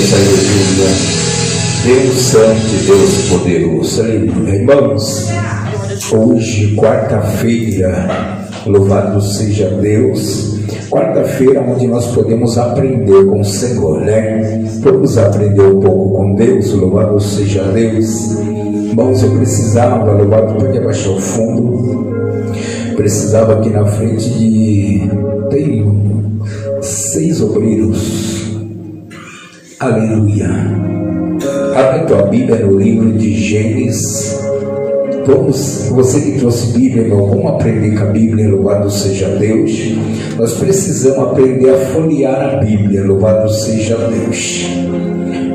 essa aleluia. Deus santo e Deus poderoso. Aleluia. Irmãos, hoje, quarta-feira, louvado seja Deus. Quarta-feira, onde nós podemos aprender com o Senhor, né? Vamos aprender um pouco com Deus, louvado seja Deus. Irmãos, eu precisava, louvado, porque baixar o fundo. Precisava aqui na frente tem 6 obreiros. Aleluia. Abre tua Bíblia no livro de Gênesis. Você que trouxe Bíblia, irmão, vamos aprender com a Bíblia, louvado seja Deus. Nós precisamos aprender a folhear a Bíblia, louvado seja Deus.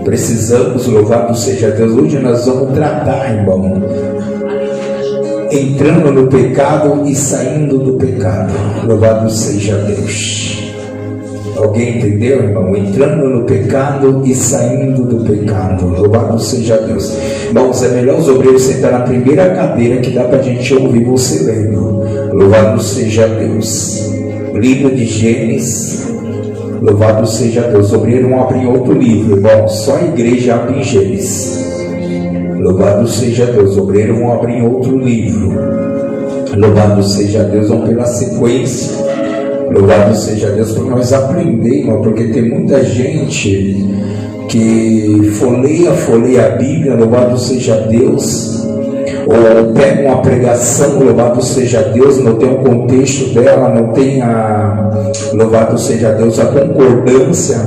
Precisamos, louvado seja Deus. Hoje nós vamos tratar, irmão, entrando no pecado e saindo do pecado, louvado seja Deus. Alguém entendeu, irmão? Entrando no pecado e saindo do pecado, louvado seja Deus. Irmãos, é melhor os obreiros sentar na primeira cadeira que dá para a gente ouvir você lendo, louvado seja Deus. Livro de Gênesis, louvado seja Deus. Os obreiros vão abrir outro livro, irmão, só a igreja abre em Gênesis. Louvado seja Deus. Os obreiros vão abrir outro livro. Louvado seja Deus. Vão pela sequência. Louvado seja Deus. Para nós aprendermos, porque tem muita gente que folheia a Bíblia, louvado seja Deus, ou pega uma pregação, louvado seja Deus, não tem o contexto dela, não tem louvado seja Deus, a concordância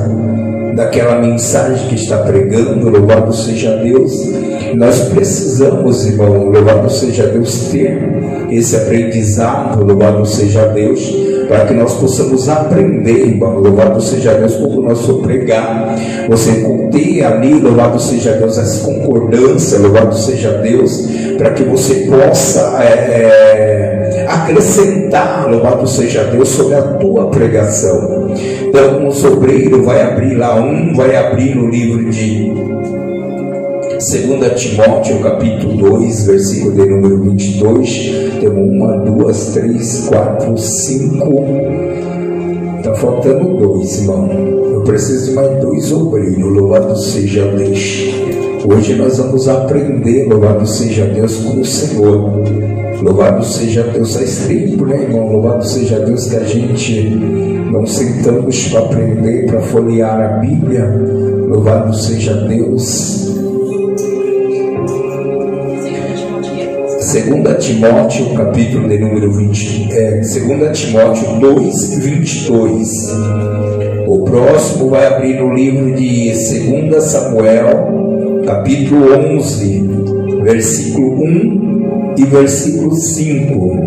daquela mensagem que está pregando, louvado seja Deus. Nós precisamos, irmão, louvado seja Deus, ter esse aprendizado, louvado seja Deus, para que nós possamos aprender, irmão, louvado seja Deus, como nós for pregar, você ter ali, louvado seja Deus, essa concordância, louvado seja Deus, para que você possa acrescentar, louvado seja Deus, sobre a tua pregação. Então, um obreiro vai abrir lá, vai abrir no livro de 2 Timóteo, capítulo 2, versículo de número 22. Temos 1, 2, 3, 4, 5. Está faltando 2, irmão. Eu preciso de mais 2 obreiros. Louvado seja Deus. Hoje nós vamos aprender, louvado seja Deus, com o Senhor. Louvado seja Deus. Faz tempo, né, irmão? Louvado seja Deus que a gente não sentamos para aprender, para folhear a Bíblia. Louvado seja Deus. 2 Timóteo, capítulo de número 2 Timóteo 2, 22. O próximo vai abrir no livro de 2 Samuel, capítulo 11, versículo 1 e versículo 5.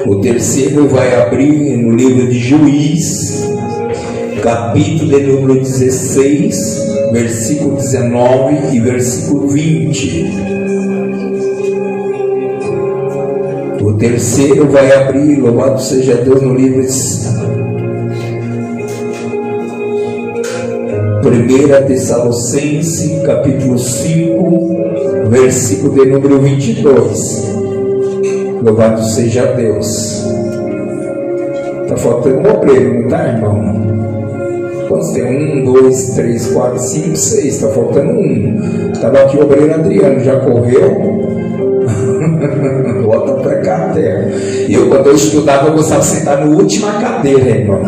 O terceiro vai abrir no livro de Juiz, capítulo de número 16, versículo 19 e versículo 20. O terceiro vai abrir, louvado seja Deus, no livro de 1 Tessalonicenses, capítulo 5, versículo de número 22. Louvado seja Deus. Está faltando um obreiro, não está, irmão? Quantos tem? 1, 2, 3, 4, 5, 6. Está faltando um. Estava aqui o obreiro Adriano, já correu. Volta para cá, terra. E eu, quando eu estudava, eu gostava de sentar na última cadeira, irmão.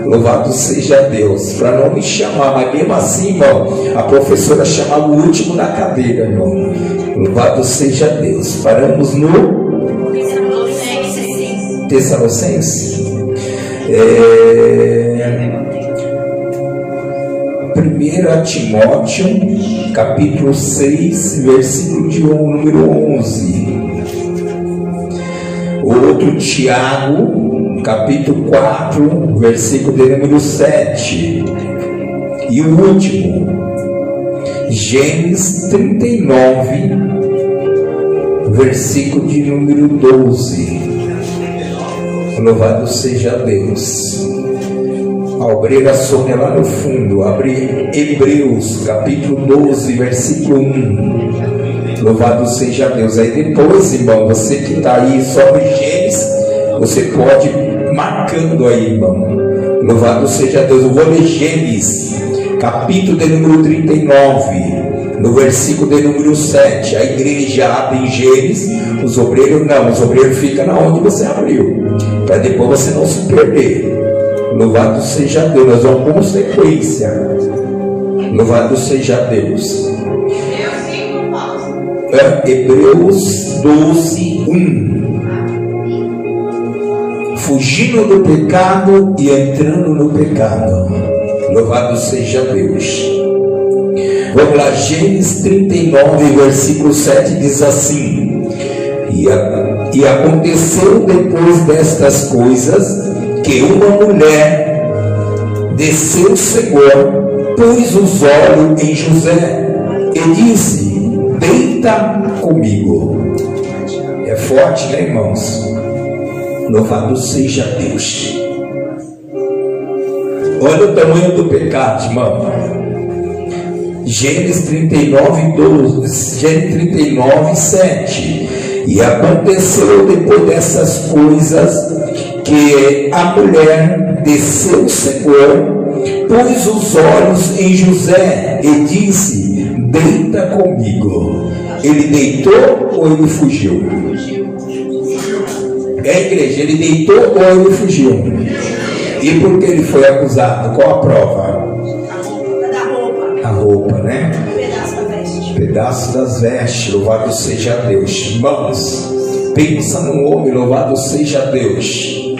Louvado seja Deus. Para não me chamar, mas mesmo assim, irmão, a professora chamava o último da cadeira, irmão. Louvado seja Deus. Paramos no Tessalonicenses. 1 Timóteo, capítulo 6, versículo de número 11. Outro Tiago, capítulo 4, versículo de número 7. E o último, Gênesis 39, versículo de número 12. Louvado seja Deus. A obreira Sônia lá no fundo, abre Hebreus, capítulo 12, versículo 1. Louvado seja Deus. Aí depois, irmão, você que está aí sobre Gênesis, você pode ir marcando aí, irmão. Louvado seja Deus. Eu vou ler Gênesis, capítulo de número 39, no versículo de número 7, a igreja abre em Gênesis, os obreiros ficam na onde você abriu, para depois você não se perder. Louvado seja Deus, nós vamos com sequência. Louvado seja Deus. Hebreus 12, 1. Fugindo do pecado e entrando no pecado. Louvado seja Deus. Vamos lá, Gênesis 39, versículo 7 diz assim: E aconteceu depois destas coisas, que uma mulher de seu senhor pôs os olhos em José e disse: deita comigo. É forte, né, irmãos? Louvado seja Deus. Olha o tamanho do pecado, irmão. Gênesis 39, 12, Gênesis 39, 7. E aconteceu depois dessas coisas, que a mulher de seu senhor pôs os olhos em José e disse: deita comigo. Ele deitou ou ele fugiu? Igreja, ele deitou ou ele fugiu? E por que ele foi acusado? Qual a prova? A roupa, né? Pedaço das vestes. Louvado seja Deus. Irmãos, pensa num homem, louvado seja Deus.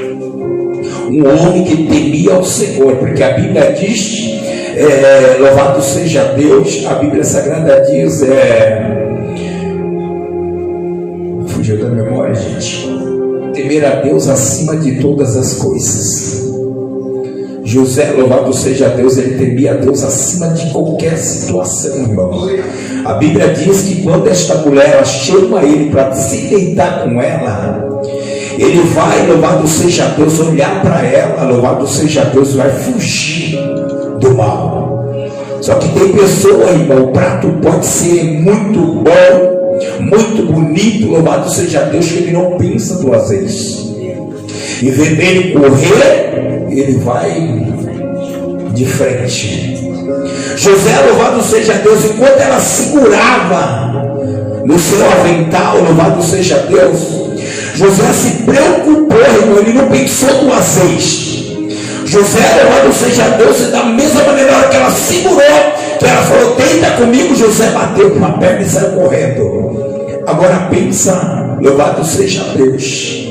Um homem que temia ao Senhor, porque a Bíblia diz, louvado seja Deus, a Bíblia Sagrada diz, fugiu da memória, gente, temer a Deus acima de todas as coisas. José, louvado seja Deus, ele temia a Deus acima de qualquer situação, irmão. A Bíblia diz que quando esta mulher chama ele para se deitar com ela, ele vai, louvado seja Deus, olhar para ela, louvado seja Deus, vai fugir do mal. Só que tem pessoa, irmão, o prato pode ser muito bom, muito bonito, louvado seja Deus, que ele não pensa duas vezes. E vendo ele correr, ele vai de frente. José, louvado seja Deus, enquanto ela segurava no seu avental, louvado seja Deus, José se preocupou, irmão, ele não pensou duas vezes. José, louvado seja Deus, e da mesma maneira que ela segurou, que ela falou: deita comigo, José bateu com a perna e saiu correndo. Agora pensa, louvado seja Deus,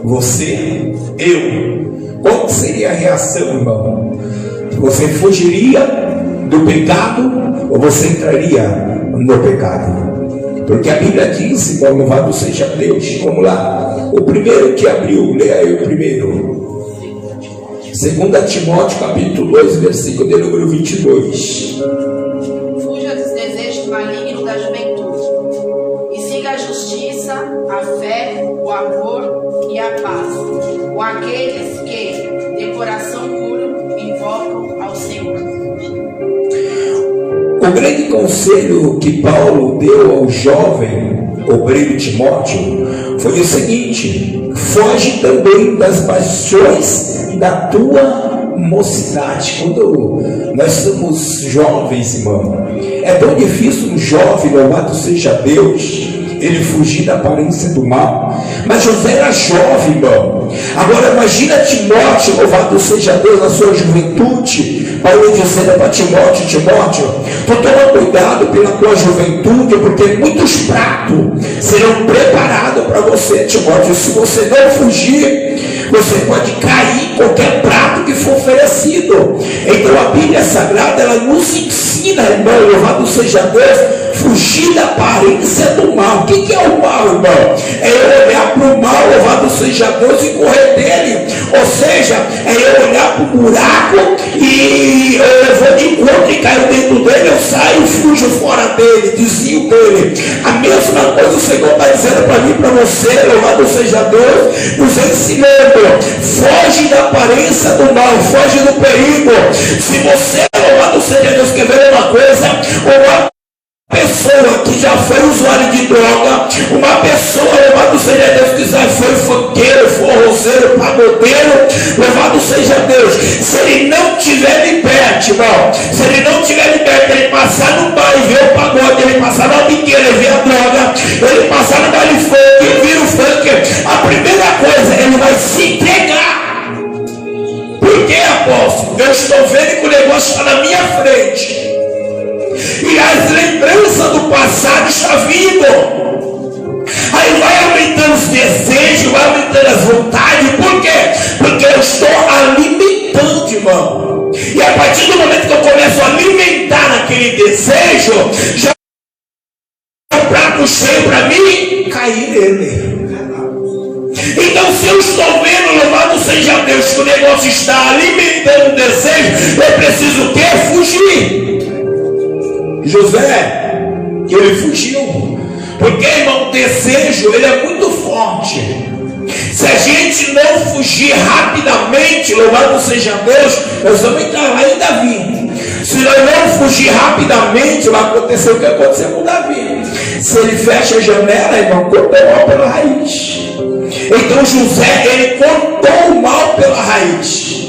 você, eu, qual seria a reação, irmão? Você fugiria do pecado ou você entraria no pecado? Porque a Bíblia diz, irmão, louvado seja Deus. Vamos lá, o primeiro que abriu, leia aí o primeiro. 2 Timóteo capítulo 2, versículo de número 22. Fuja dos desejos malignos da juventude e siga a justiça, a fé, o amor e a paz, com aqueles que, de coração puro, invocam ao Senhor. O grande conselho que Paulo deu ao jovem obreiro Timóteo foi o seguinte: foge também das paixões da tua mocidade. Quando nós somos jovens, irmão, é tão difícil um jovem, louvado seja Deus, ele fugir da aparência do mal. Mas José era jovem, irmão. Agora imagina Timóteo, louvado seja Deus, na sua juventude. Paulo dizendo para Timóteo: Timóteo, tu toma cuidado pela tua juventude, porque muitos pratos serão preparados para você, Timóteo. Se você não fugir, você pode cair em qualquer prato que for oferecido. Então a Bíblia Sagrada, ela nos ensina, irmão, louvado seja Deus, fugir da aparência do mal. O que é o mal, irmão? É eu olhar para o mal, louvado seja Deus, e correr dele. Ou seja, é eu olhar para o buraco e eu vou de encontro e caio dentro dele, eu saio, fujo fora dele, desvio dele. A mesma coisa o Senhor está dizendo para mim e para você, louvado seja Deus, nos ensinando: foge da aparência do mal, foge do perigo. Se você, louvado seja Deus, quer ver uma coisa, uma pessoa que já foi usuário de droga, uma pessoa, louvado seja Deus, que já foi funkeiro, forrozeiro, pagodeiro, louvado seja Deus, se ele não estiver liberto, irmão, se ele não estiver liberto, ele passar no bar e ver o pagode, ele passar na biqueira e ver a droga, ele passar no baile funk e vir o funk, a primeira coisa, ele vai se entregar. Por que, apóstolo? Eu estou vendo que o negócio está na minha frente. E as lembranças do passado estão vindo. Aí vai aumentando os desejos, vai aumentando as vontades. Por quê? Porque eu estou alimentando, irmão. E a partir do momento que eu começo a alimentar aquele desejo, já é um prato cheio para mim cair nele. Então, se eu estou vendo, louvado seja Deus, que o negócio está alimentando o desejo, eu preciso o quê? Fugir. José, ele fugiu. Porque, irmão, o desejo, ele é muito forte. Se a gente não fugir rapidamente, louvado seja Deus, nós vamos entrar lá em Davi. Se nós não fugir rapidamente, vai acontecer o que aconteceu com Davi. Se ele fecha a janela, irmão, cortou o mal pela raiz. Então José, ele cortou o mal pela raiz.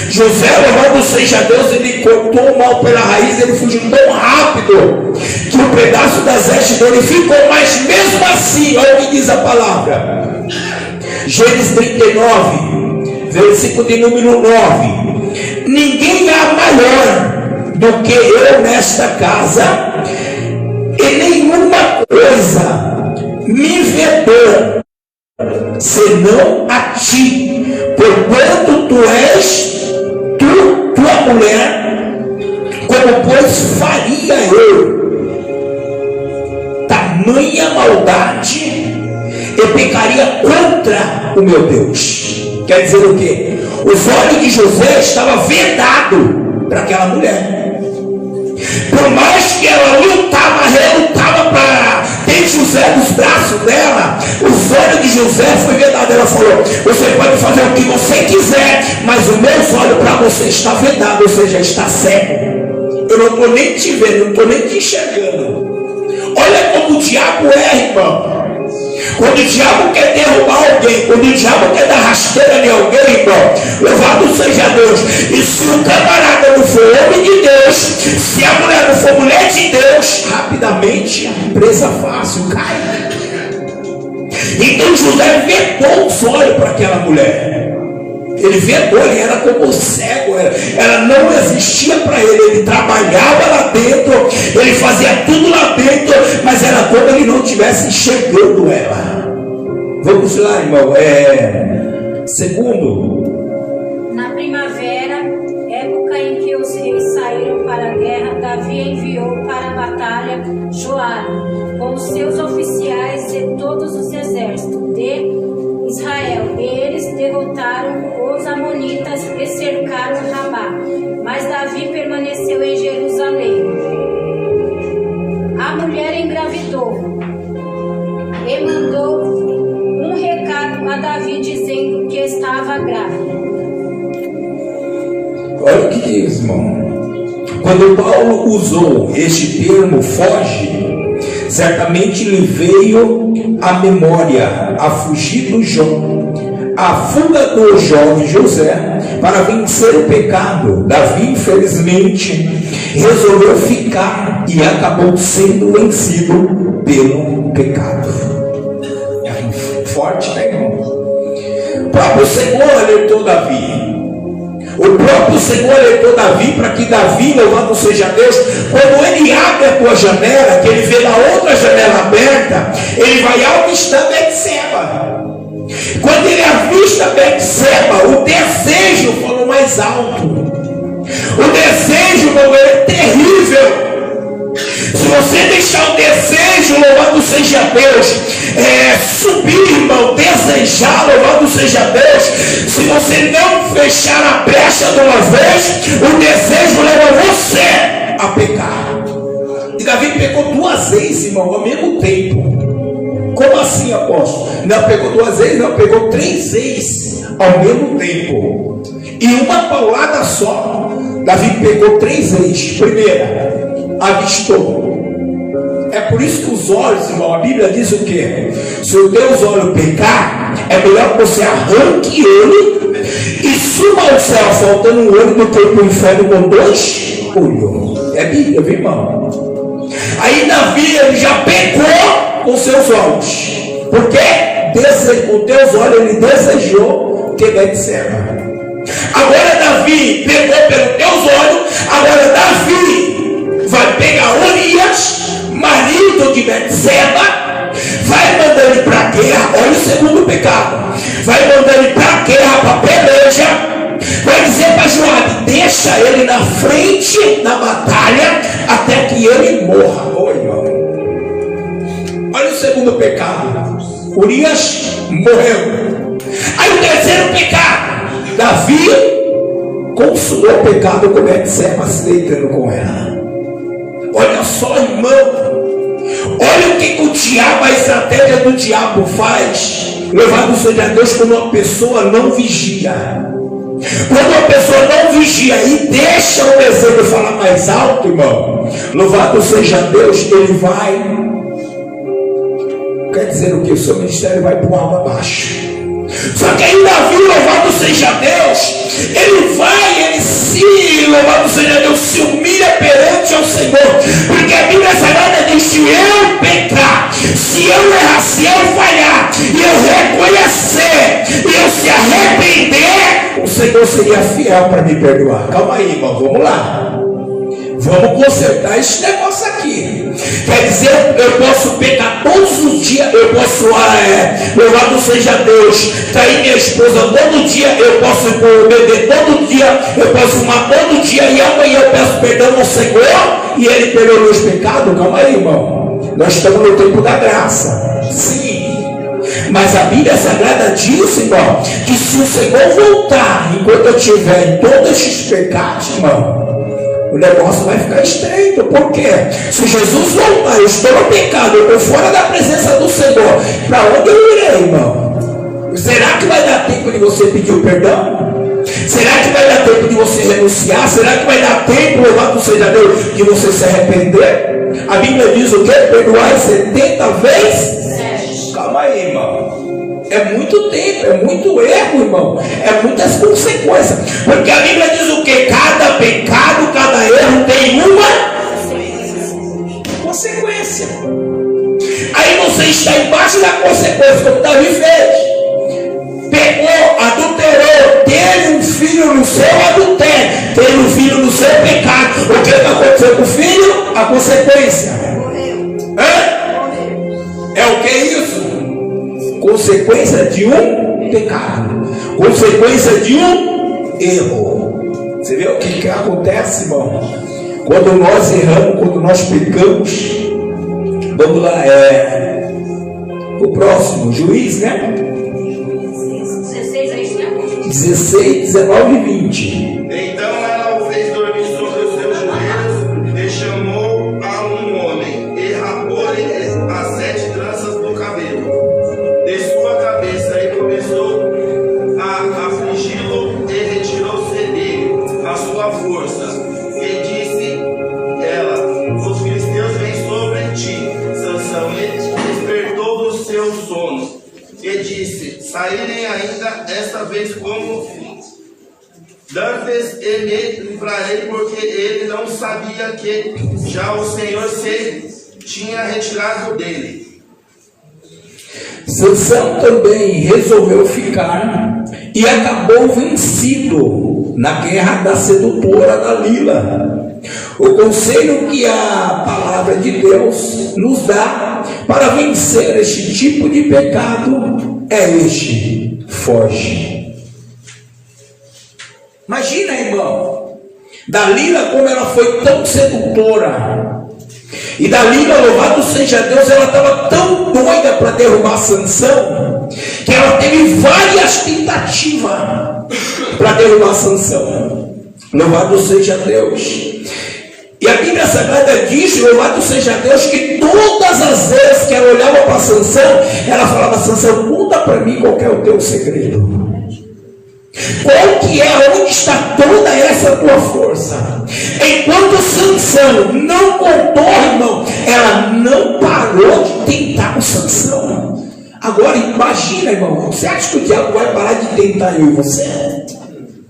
José, louvado seja Deus, ele cortou o mal pela raiz, ele fugiu tão rápido que o pedaço das vestes dele ficou, mas mesmo assim, olha o que diz a palavra. Gênesis 39, versículo de número 9. Ninguém há maior do que eu nesta casa, e nenhuma coisa me vedou senão a ti, porquanto tu és tua mulher, como pois faria eu tamanha maldade e pecaria contra o meu Deus? Quer dizer o quê? Os olhos de José estavam vedados para aquela mulher. Por mais que ela lutava, relutava para ter José nos braços dela, os olhos de José foi vedado. Ela falou: você pode fazer o que você quiser, mas os meus olhos para você está vedado, ou seja, está cego. Eu não estou nem te vendo, não estou nem te enxergando. Olha como o diabo é, irmão. Quando o diabo quer derrubar alguém, quando o diabo quer dar rasteira em alguém, irmão, louvado seja Deus. E se o camarada não for homem de Deus, se a mulher não for mulher de Deus, rapidamente presa fácil, cai. Então José vedou os olhos para aquela mulher. Ele vedou, ele era como cego, ela não existia para ele. Ele trabalhava lá dentro, ele fazia tudo lá dentro, mas era como ele não estivesse enxergando ela. Vamos lá, irmão. Segundo. Na primavera, época em que os reis saíram para a guerra, Davi enviou para a batalha Joabe com os seus oficiais e todos os exércitos de Israel, e eles derrotaram os amonitas e cercaram Rabá, mas Davi permaneceu em Jerusalém. A mulher engravidou e mandou um recado a Davi dizendo que estava grávida. Olha o que diz, irmão. Quando Paulo usou este termo foge, certamente lhe veio à memória a fugir do João, a fuga do jovem José para vencer o pecado. Davi, infelizmente, resolveu ficar e acabou sendo vencido pelo pecado. É forte, né, irmão? O próprio Senhor alertou Davi. O próprio Senhor alertou Davi para que Davi, louvado seja Deus, quando ele abre a tua janela, que ele vê a outra janela aberta, ele vai avistar Betseba. Quando ele avista Betseba, o desejo falou mais alto. O desejo, meu, é terrível. Se você deixar o desejo, louvado seja Deus, subir, irmão, desejar, louvado seja Deus, se você não fechar a brecha de uma vez, o desejo leva você a pecar. E Davi pecou 2 vezes, irmão, ao mesmo tempo. Como assim, apóstolo? Não pegou 2 vezes, não, pegou 3 vezes ao mesmo tempo. E uma paulada só. Davi pegou 3 vezes. Primeira, avistou. É por isso que os olhos, irmão, a Bíblia diz o quê? Se o teu olho pecar, é melhor que você arranque ele e suba ao céu, faltando um olho, do que para o inferno com 2 olhos. É Bíblia, viu, irmão? Aí Davi, ele já pecou com seus olhos. Por quê? Com teus olhos ele desejou que Betseba. Agora Davi pegou pelos teus olhos. Agora Davi vai pegar Urias, marido de Betseba, vai mandar ele para a guerra. Olha o segundo pecado. Vai mandar ele para a guerra, para a peleja. Vai dizer para Joabe: deixa ele na frente da batalha até que ele morra. Oi, irmão. Olha o segundo pecado. Urias morreu. Aí o terceiro pecado. Davi consumou o pecado com Betseba, se deitando com ela. Olha só, irmão. Olha o que o diabo, a estratégia do diabo faz. Louvado seja Deus, quando uma pessoa não vigia. Quando uma pessoa não vigia e deixa o desejo falar mais alto, irmão, louvado seja Deus, ele vai. Quer dizer o que? O seu ministério vai por água abaixo. Só que aí Davi, louvado seja Deus, ele vai, ele se, louvado seja Deus, se humilha perante ao Senhor, porque a Bíblia Sagrada diz: se eu pecar, se eu errar, se eu falhar, e eu reconhecer, e eu se arrepender, o Senhor seria fiel para me perdoar. Calma aí, irmão, vamos lá. Vamos consertar esse negócio aqui. Quer dizer, eu posso pecar todos os dias, eu posso, louvado seja Deus, trair minha esposa todo dia, eu posso beber todo dia, eu posso fumar todo dia, e amanhã eu peço perdão ao Senhor, e Ele perdoa os pecados. Calma aí, irmão. Nós estamos no tempo da graça. Sim. Mas a Bíblia Sagrada diz, irmão, que se o Senhor voltar, enquanto eu estiver em todos esses pecados, irmão, o negócio vai ficar estreito. Por quê? Se Jesus voltar, eu estou no pecado, eu estou fora da presença do Senhor, para onde eu irei, irmão? Será que vai dar tempo de você pedir o perdão? Será que vai dar tempo de você renunciar? Será que vai dar tempo, louvado seja Deus, de você se arrepender? A Bíblia diz o quê? Perdoar 70 vezes? Calma aí, irmão. É muito tempo, é muito erro, irmão. É muitas consequências. Porque a Bíblia diz o que? Cada pecado, cada erro tem uma consequência. Aí você está embaixo da consequência, como Davi fez. Pecou, adulterou, teve um filho no seu adultério, teve um filho no seu pecado. O que aconteceu com o filho? A consequência. É o que isso? Consequência de um pecado, consequência de um erro. Você vê o que acontece, irmão? Quando nós erramos, quando nós pecamos. Vamos lá, o próximo, Juiz, né? 16, 19 e 20. Então ela o fez dormir sobre os seus joelhos e chamou a um homem e rapou-lhe as 7 tranças do cabelo de sua cabeça e começou a afligi-lo e retirou-se dele a sua força. E disse ela: os filisteus vêm sobre ti. Sansão despertou do seu sono e disse: saírem ainda esta vez como dantes e me livrarei, porque ele não sabia que já o Senhor se tinha retirado dele. Sansão também resolveu ficar e acabou vencido na guerra da sedutora Dalila. O conselho que a palavra de Deus nos dá para vencer este tipo de pecado é este: foge. Imagina, irmão, Dalila, como ela foi tão sedutora. E Dalila, louvado seja Deus, ela estava tão doida para derrubar Sansão, que ela teve várias tentativas para derrubar Sansão. Louvado seja Deus. E a Bíblia Sagrada diz, louvado seja Deus, que todas as vezes que ela olhava para Sansão, ela falava: Sansão, conta para mim qual é o teu segredo. Qual que é, onde está toda essa tua força? Enquanto Sansão não contou, irmão, ela não parou de tentar com Sansão. Agora imagina, irmão, você acha que o diabo vai parar de tentar eu e você?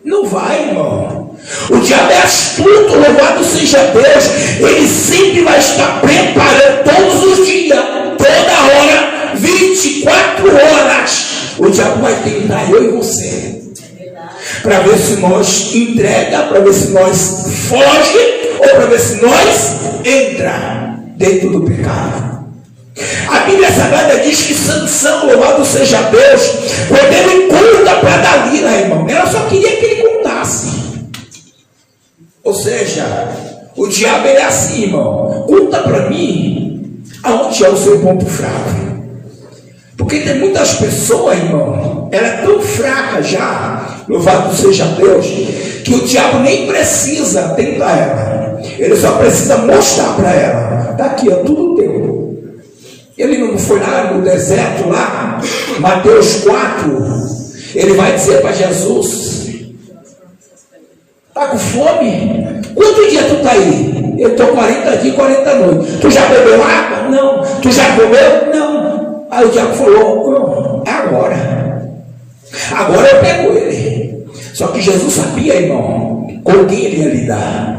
Não vai, irmão. O diabo é astuto, louvado seja Deus. Ele sempre vai estar preparando todos os dias, toda hora, 24 horas. O diabo vai tentar eu e você, para ver se nós entrega, para ver se nós foge, ou para ver se nós entra dentro do pecado. A Bíblia Sagrada diz que Sansão, louvado seja Deus, perdeu conta para Dalila, irmão. Ela só queria que ele contasse. Ou seja, o diabo é assim, irmão. Conta para mim aonde é o seu ponto fraco. Porque tem muitas pessoas, irmão, ela é tão fraca já, louvado seja Deus, que o diabo nem precisa tentar ela. Ele só precisa mostrar para ela: está aqui, ó, tudo teu. Ele não foi lá no deserto, lá, Mateus 4, ele vai dizer para Jesus: está com fome? Quantos dias tu está aí? Eu estou 40 dias e 40 noites. Tu já bebeu água? Não. Tu já comeu? Não. Aí o diabo falou: é agora. Agora eu pego ele. Só que Jesus sabia, irmão, com quem ele ia lidar.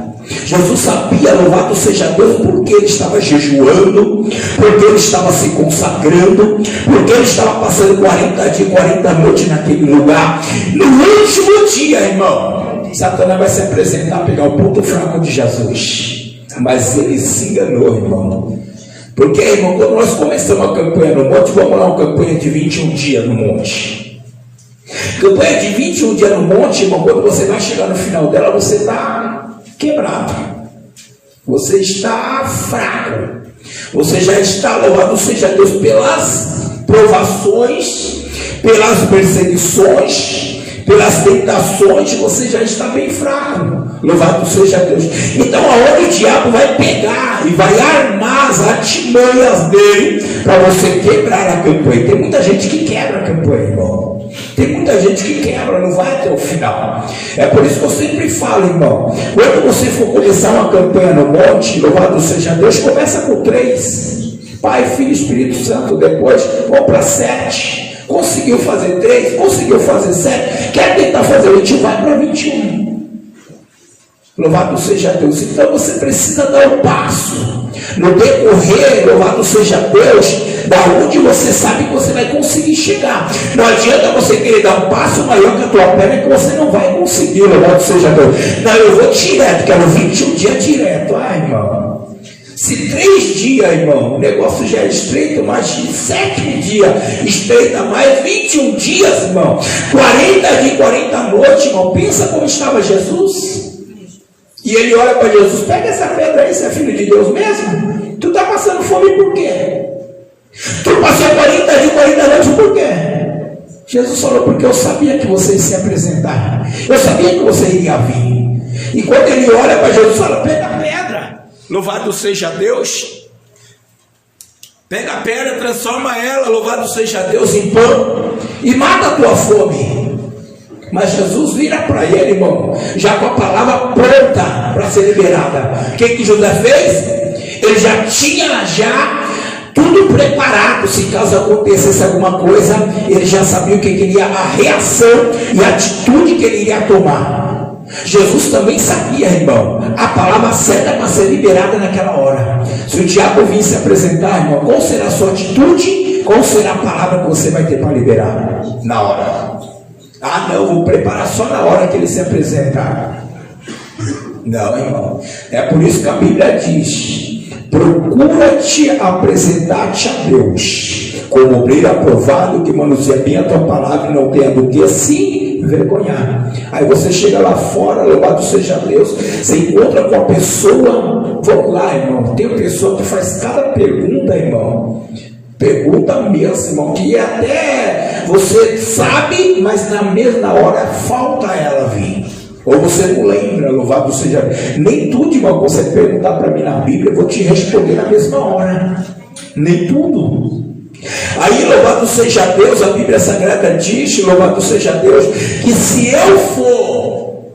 Jesus sabia, louvado seja Deus, porque ele estava jejuando, porque ele estava se consagrando, porque ele estava passando 40 dias e 40 noites naquele lugar. No último dia, irmão, Satanás vai se apresentar, pegar o ponto fraco de Jesus. Mas ele se enganou, irmão. Porque, irmão, quando nós começamos a campanha no monte, vamos lá, uma campanha de 21 dias no monte. Campanha de 21 dias no monte, irmão, quando você vai chegar no final dela, você está quebrado, você está fraco, você já está, louvado seja Deus, pelas provações, pelas perseguições, pelas tentações, você já está bem fraco, louvado seja Deus. Então aonde o diabo vai pegar e vai armar as artimanhas dele para você quebrar a campanha. Tem muita gente que quebra a campanha, irmão. Tem muita gente que quebra, não vai até o final. É por isso que eu sempre falo, irmão, quando você for começar uma campanha no monte, louvado seja Deus, começa com 3, Pai, Filho e Espírito Santo. Depois vamos para 7. Conseguiu fazer 3, conseguiu fazer 7, quer tentar fazer 8, vai para 21. Louvado seja Deus. Então você precisa dar um passo no decorrer, louvado seja Deus, da onde você sabe que você vai conseguir chegar. Não adianta você querer dar um passo maior que a tua perna, que você não vai conseguir, louvado seja Deus. Não, eu vou direto, quero 21 dias direto. Ai, irmão, se 3 dias, irmão, o negócio já é estreito, mas 7 dias estreita mais, 21 dias, irmão, 40 dias, 40 noites, irmão. Pensa como estava Jesus. E ele olha para Jesus: pega essa pedra aí, você é filho de Deus mesmo? Tu está passando fome por quê? Tu passou 40 dias, 40 noites por quê? Jesus falou: porque eu sabia que você ia se apresentar, eu sabia que você iria vir. E quando ele olha para Jesus, fala: pega a pedra, louvado seja Deus, pega a pedra, transforma ela, louvado seja Deus, em pão e mata a tua fome. Mas Jesus vira para ele, irmão, já com a palavra pronta para ser liberada. O que José fez? Ele já tinha tudo preparado. Se caso acontecesse alguma coisa, ele já sabia o que queria, a reação e a atitude que ele iria tomar. Jesus também sabia, irmão, a palavra certa para ser liberada naquela hora. Se o diabo vir se apresentar, irmão, qual será a sua atitude? Qual será a palavra que você vai ter para liberar na hora? Ah, não, vou preparar só na hora que ele se apresentar. Não, irmão. É por isso que a Bíblia diz: procura-te apresentar-te a Deus como obreiro aprovado, que manuseia bem a tua palavra e não tenha do que se envergonhar. Aí você chega lá fora, louvado seja Deus, você encontra com a pessoa. Vamos lá, irmão, tem pessoa que faz cada pergunta, irmão. Pergunta mesmo, irmão, que até você sabe, mas na mesma hora falta ela vir. Ou você não lembra, louvado seja. Nem tudo, irmão, que você perguntar para mim na Bíblia, eu vou te responder na mesma hora. Nem tudo. Aí, louvado seja Deus, a Bíblia Sagrada diz, louvado seja Deus, que se eu for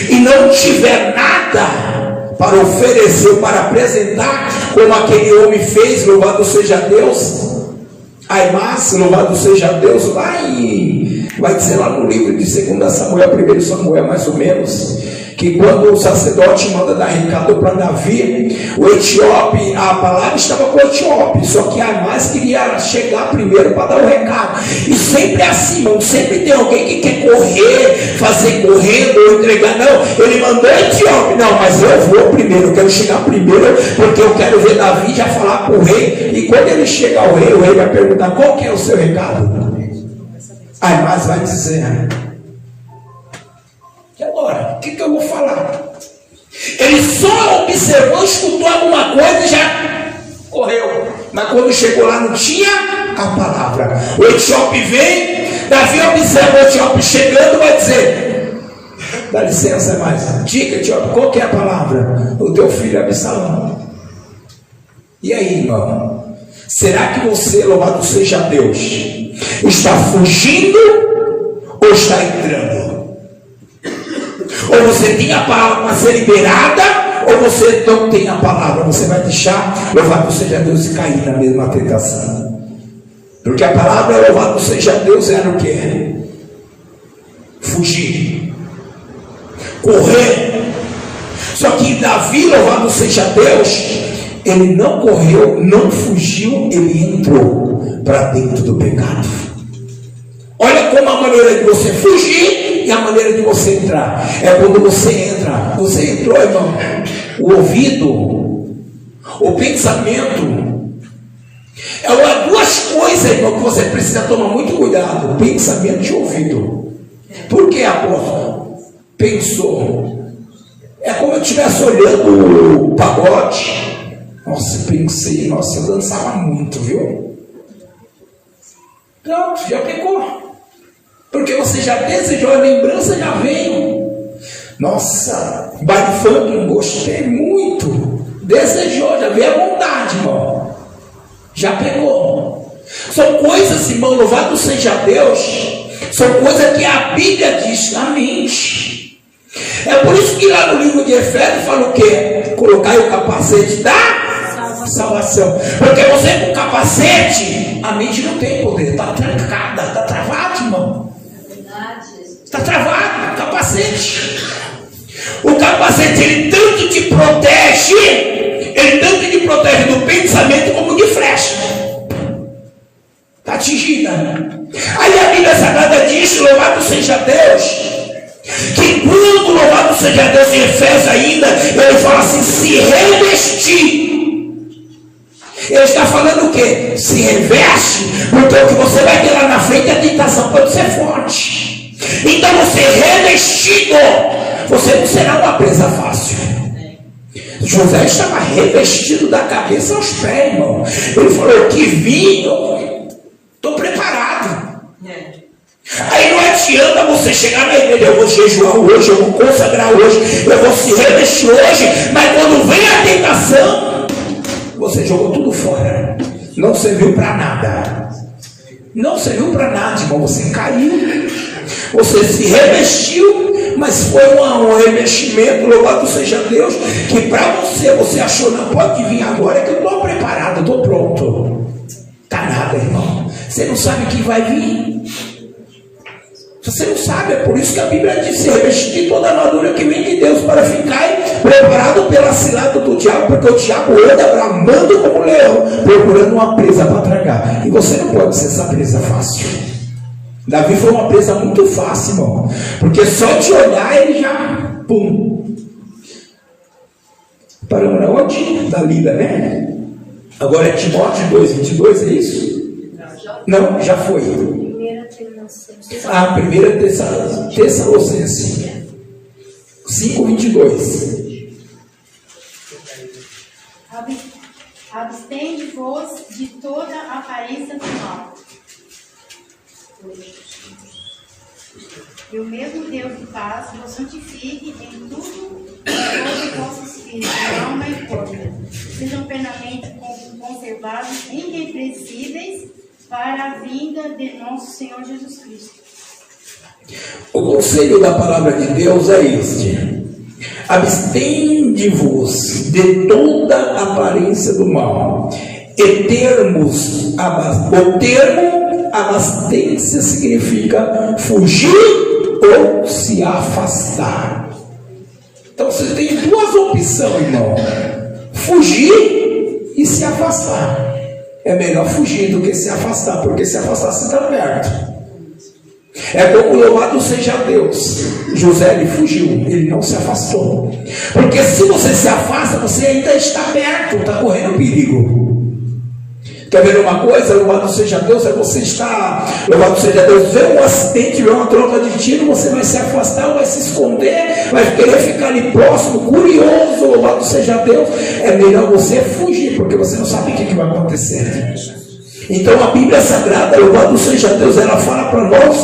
e não tiver nada para oferecer, para apresentar, como aquele homem fez, louvado seja Deus. Aimás, louvado seja Deus, vai dizer lá no livro de 2 Samuel, 1 Samuel mais ou menos, que quando o sacerdote manda dar recado para Davi, o etíope, a palavra estava com o etíope, só que Aimás queria chegar primeiro para dar o recado. E sempre é assim, irmão, sempre tem alguém que quer correr, fazer correndo ou entregar. Não, ele mandou o etíope, não, mas eu vou primeiro, eu quero chegar primeiro, porque eu quero ver Davi já falar com o rei. E quando ele chega ao rei, o rei vai perguntar: qual que é o seu recado? Aimás vai dizer: e agora? O que eu vou falar? Ele só observou, escutou alguma coisa e já correu. Mas quando chegou lá não tinha a palavra. O etíope vem, Davi observa o etíope chegando, vai dizer: dá licença, Aimás, diga, etíope, qual que é a palavra? O teu filho Absalão. E aí, irmão? Será que você, louvado seja Deus, está fugindo ou está entrando? Ou você tem a palavra para ser liberada, ou você não tem a palavra, você vai deixar, louvado seja Deus, e cair na mesma tentação. Porque a palavra, louvado seja Deus, era o que? Fugir, correr. Só que Davi, louvado seja Deus, ele não correu, não fugiu, ele entrou para dentro do pecado. Olha como a maneira de você fugir e a maneira de você entrar. É quando você entra. Você entrou, irmão. O ouvido, o pensamento. É duas coisas, irmão, que você precisa tomar muito cuidado: pensamento e ouvido. Por que, apóstolo? Pensou. É como eu estivesse olhando o pagode. Nossa, pensei, nossa, eu dançava muito, viu? Pronto, já pegou. Porque você já desejou, a lembrança já veio. Nossa, baile funk, não gostei muito. Desejou, já veio a vontade, irmão. Já pegou. São coisas, irmão, louvado seja Deus, são coisas que a Bíblia diz na mente. É por isso que lá no livro de Efésios fala o quê? Colocar o capacete da salvação. Porque você com o capacete, a mente não tem poder, está trancada, está travado, irmão. Está travado, o capacete. O capacete, ele tanto te protege do pensamento como de flecha. Está atingida. Aí a Bíblia Sagrada diz, louvado seja Deus, que quando, louvado seja Deus, em Efésios ainda, ele fala assim: se revestir. Ele está falando o quê? Se reveste, porque o que você vai ter lá na frente, a tentação pode ser forte. Então você revestido, você não será uma presa fácil. José estava revestido da cabeça aos pés, irmão. Ele falou: que vinho, estou preparado. Aí não adianta você chegar na igreja: eu vou jejuar hoje, eu vou consagrar hoje, eu vou se revestir hoje, mas quando vem a tentação, você jogou tudo fora. Não serviu para nada. Não serviu para nada, irmão. Você caiu. Você se revestiu, mas foi um revestimento, louvado seja Deus, que para você achou: não pode vir agora, que eu estou preparado, estou pronto. Tá nada, irmão. Você não sabe o que vai vir. Você não sabe, é por isso que a Bíblia diz: se revestir de toda a armadura que vem de Deus, para ficar preparado pela cilada do diabo, porque o diabo anda bramando como um leão, procurando uma presa para tragar. E você não pode ser essa presa fácil. Davi foi uma presa muito fácil, irmão, porque só de olhar ele já, pum. Paramos na onde? Da lida, né? Agora é Timóteo 2:22, é isso? Não, já foi. 1 Tessalonicenses 5:22. Abstende-vos de toda aparência do mal. E o mesmo Deus de paz vos santifique em tudo, todo o vosso espírito, alma e corpo. Sejam plenamente conservados, irrepreensíveis, para a vinda de nosso Senhor Jesus Cristo. O conselho da palavra de Deus é este: abstende-vos de toda aparência do mal. E o termo abstência significa fugir ou se afastar. Então você tem duas opções, irmão: fugir e se afastar. É melhor fugir do que se afastar, porque se afastar você está perto. É como louvado seja Deus. José, ele fugiu, ele não se afastou. Porque se você se afasta, você ainda está perto, está correndo perigo. Quer ver uma coisa? Louvado seja Deus, é você estar, louvado seja Deus, vê um acidente, vê uma troca de tiro, você vai se afastar, vai se esconder, vai querer ficar ali próximo, curioso, louvado seja Deus. É melhor você fugir, porque você não sabe o que vai acontecer. Então a Bíblia Sagrada, louvado seja Deus, ela fala para nós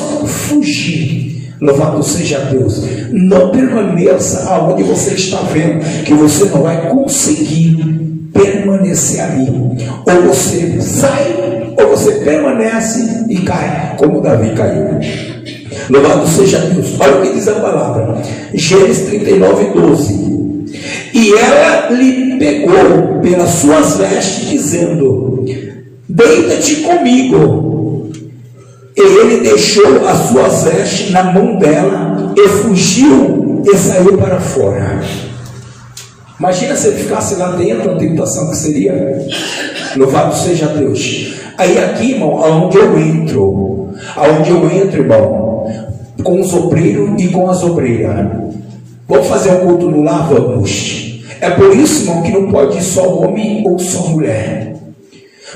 fugir. Louvado seja Deus. Não permaneça aonde você está vendo, que você não vai conseguir permanecer ali. Ou você sai, ou você permanece e cai, como Davi caiu. Louvado seja Deus. Olha o que diz a palavra, Gênesis 39:12. E ela lhe pegou pelas suas vestes, dizendo: deita-te comigo. E ele deixou as suas vestes na mão dela e fugiu e saiu para fora. Imagina se ele ficasse lá dentro, a tentação que seria. Louvado seja Deus. Aí aqui, irmão, aonde eu entro, irmão, com os obreiros e com as obreiras. Vamos fazer um culto no lar? Vamos. É por isso, irmão, que não pode ir só homem ou só mulher.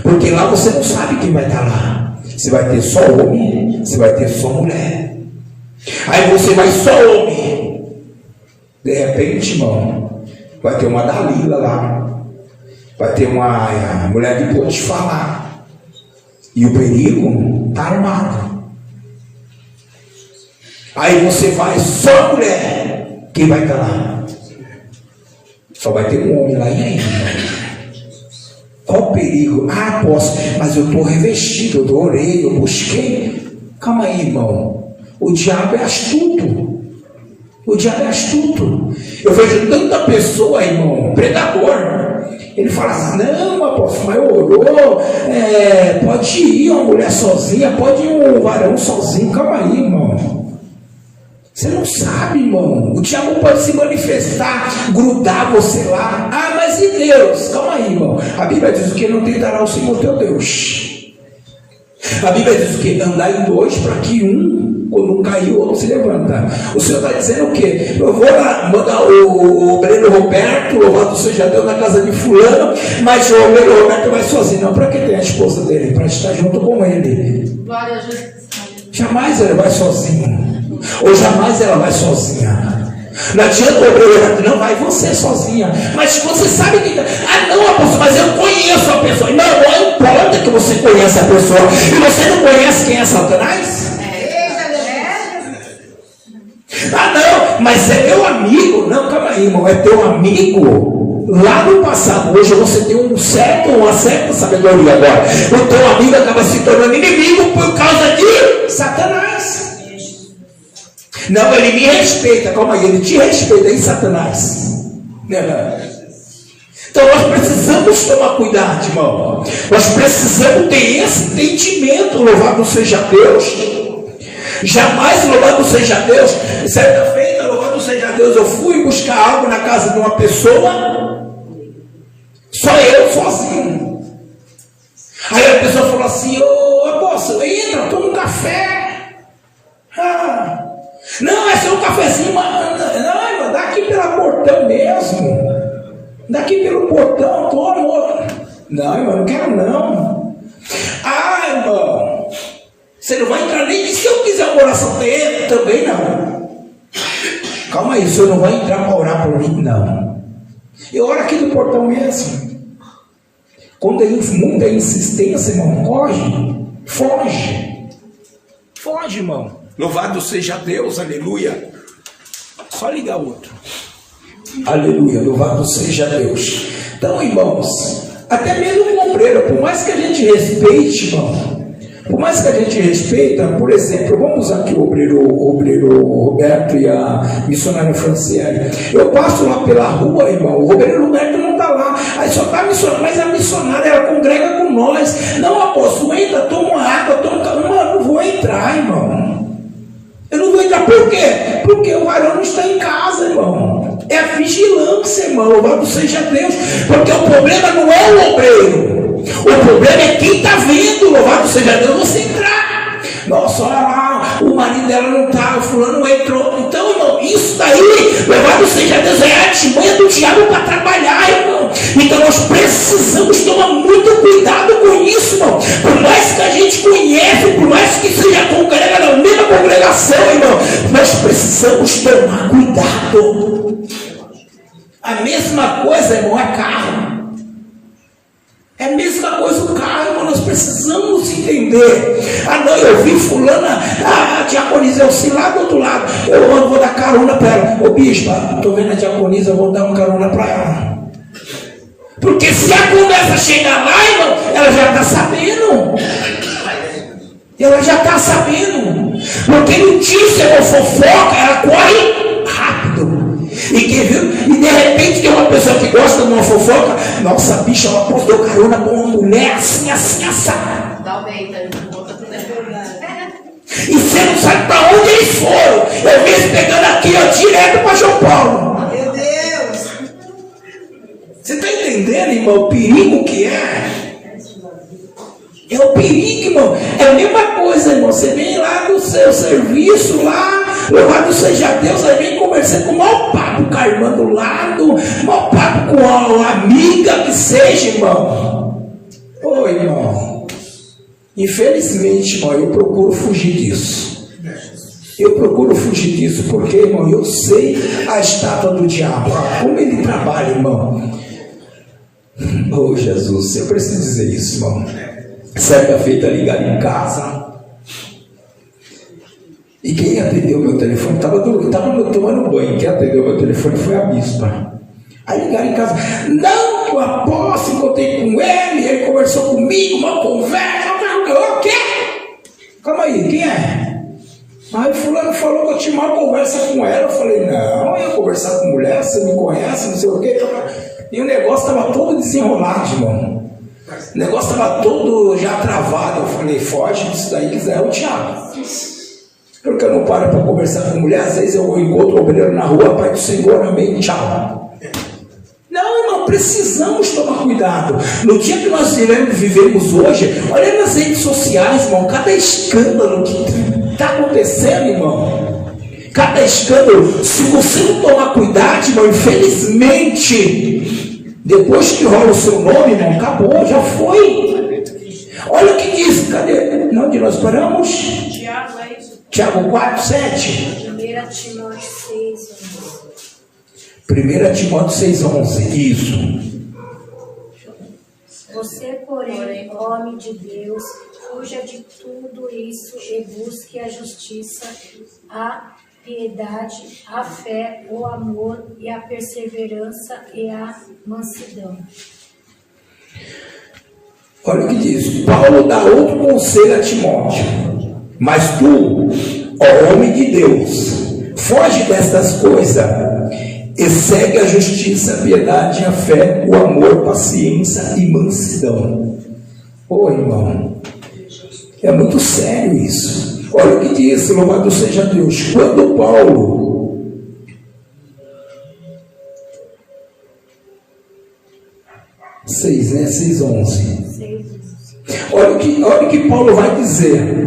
Porque lá você não sabe quem vai estar lá. Se vai ter só homem, se vai ter só mulher. Aí você vai só homem. De repente, irmão, vai ter uma Dalila lá. Vai ter uma mulher de Potifar lá. E o perigo está armado. Aí você vai só mulher. Quem vai estar lá? Só vai ter um homem lá. E aí, irmão? Qual o perigo? Ah, posso, mas eu estou revestido, eu orei, eu busquei. Calma aí, irmão. O diabo é astuto. O diabo é astuto. Eu vejo tanta pessoa, irmão, pregador. Ele fala assim: não, apóstolo, mas orou. Pode ir uma mulher sozinha, pode ir um varão sozinho. Calma aí, irmão. Você não sabe, irmão. O diabo pode se manifestar, grudar você lá. Ah, mas e Deus? Calma aí, irmão. A Bíblia diz o que? Não tentará o Senhor teu Deus. A Bíblia diz o que? Andar em dois, para que um, quando um cair, o outro se levanta. O Senhor está dizendo o quê? Eu vou lá mandar o obreiro Roberto, louvado seja Deus, na casa de fulano, mas o obreiro Roberto vai sozinho. Não, para que tem a esposa dele? Para estar junto com ele. Glória a Jesus. Jamais ele vai sozinho. Ou jamais ela vai sozinha. Não adianta o obreiro, não vai você sozinha. Mas você sabe que. Ah, não, apóstolo, mas eu conheço a pessoa. Não importa que você conheça a pessoa. E você não conhece quem é Satanás? Ah, não, mas é meu amigo. Não, calma aí, irmão. É teu amigo lá no passado. Hoje você tem uma certa sabedoria agora. O teu amigo acaba se tornando inimigo por causa de Satanás. Não, ele me respeita. Calma aí, ele te respeita. E Satanás? Então nós precisamos tomar cuidado, irmão. Nós precisamos ter esse entendimento. Louvado seja Deus. Jamais, louvado seja Deus. Certa feita, louvado seja Deus, eu fui buscar algo na casa de uma pessoa, só eu sozinho. Aí a pessoa falou assim: ô apóstolo, entra, toma um café. Não, é só um cafezinho, mas não, daqui pelo portão mesmo. Daqui pelo portão, toma. Não, irmão, não quero não. Ah, irmão, você não vai entrar nem se eu quiser uma oração dele, também não. Calma aí, o senhor não vai entrar para orar por mim, não. Eu oro aqui no portão mesmo. Quando muita insistência, irmão, foge. Foge, irmão. Louvado seja Deus, aleluia. Só ligar outro. Aleluia, louvado seja Deus. Então, irmãos, até mesmo o obreiro, por mais que a gente respeite, irmão, Por mais que a gente respeita, por exemplo, vamos aqui o obreiro Roberto e a missionária Franciele. Eu passo lá pela rua, irmão, o obreiro Roberto não está lá, aí só está a missionária, mas a missionária, ela congrega com nós. Não, apóstolo, entra, toma uma água, toma. Mano, eu não vou entrar, irmão. Eu não vou entrar, por quê? Porque o varão não está em casa, irmão. É a vigilância, irmão, louvado seja Deus, porque o problema não é o obreiro. O problema é quem está vendo, louvado seja Deus, você entrar. Nossa, olha lá, o marido dela não está, o fulano não entrou. Então, irmão, isso daí, louvado seja Deus, é a artimanha do diabo para trabalhar, irmão. Então nós precisamos tomar muito cuidado com isso, irmão. Por mais que a gente conheça, por mais que seja congrega na mesma congregação, irmão, nós precisamos tomar cuidado. A mesma coisa, irmão, é carro. É a mesma coisa o carro, irmão, nós precisamos entender. Ah não, eu vi fulana, a diaconisa Elci lá do outro lado, eu vou dar carona para ela. Ô bispa, estou vendo a diaconisa, eu vou dar uma carona para ela. Porque se a conversa chegar lá, irmão, ela já está sabendo. Ela já está sabendo. Porque notícia ou fofoca, ela corre rápido. E de repente tem uma pessoa que gosta de uma fofoca. Nossa, bicha, ela postou carona com uma mulher assim, assada. Dá o bem, tá? Bota tudo E você não sabe para onde eles foram. Eu vi eles pegando aqui, ó, direto para João Paulo. Meu Deus! Você está entendendo, irmão, o perigo que é? É o perigo, irmão. É a mesma coisa, irmão. Você vem lá do seu serviço, lá, louvado seja Deus, aí vem conversando com o maior papo com a irmã do lado, maior papo com a amiga que seja, irmão. Ô, irmão, infelizmente, irmão, eu procuro fugir disso. Eu procuro fugir disso porque, irmão, eu sei a estátua do diabo, como ele trabalha, irmão. Oh, Jesus, eu preciso dizer isso, irmão. Certa feita ligaram em casa. E quem atendeu meu telefone, estava tomando banho. Quem atendeu meu telefone foi a bispa. Aí ligaram em casa. Não, o apóstolo, encontrei com ele conversou comigo, uma conversa. O quê? Calma aí, quem é? Aí fulano falou que eu tinha uma conversa com ela. Eu falei, não, eu ia conversar com mulher, você me conhece, não sei o quê. E o negócio estava todo desenrolado, irmão. O negócio estava todo já travado. Eu falei, foge disso daí, que é o diabo. Porque eu não paro para conversar com mulher. Às vezes eu encontro o obreiro na rua, Pai do Senhor, amém, tchau. Não, irmão, precisamos tomar cuidado. No dia que nós vivemos hoje, olha nas redes sociais, irmão, cada escândalo que está acontecendo, irmão. Cada escândalo, se você não tomar cuidado, irmão, infelizmente, depois que rola o seu nome, irmão, acabou, já foi. Olha o que diz, cadê? Onde nós paramos? Tiago 4, 7. 1 Timóteo 6, 1 Timóteo 6, 11. Isso. Você, porém, homem de Deus, fuja de tudo isso e busque a justiça, a piedade, a fé, o amor e a perseverança e a mansidão. Olha o que diz. Paulo dá outro conselho a Timóteo. Mas tu, ó homem de Deus, foge destas coisas e segue a justiça, a piedade, a fé, o amor, paciência e mansidão. Ô irmão, é muito sério isso. Olha o que diz, louvado seja Deus. Quando Paulo seis, né? 6:11. Olha o que Paulo vai dizer.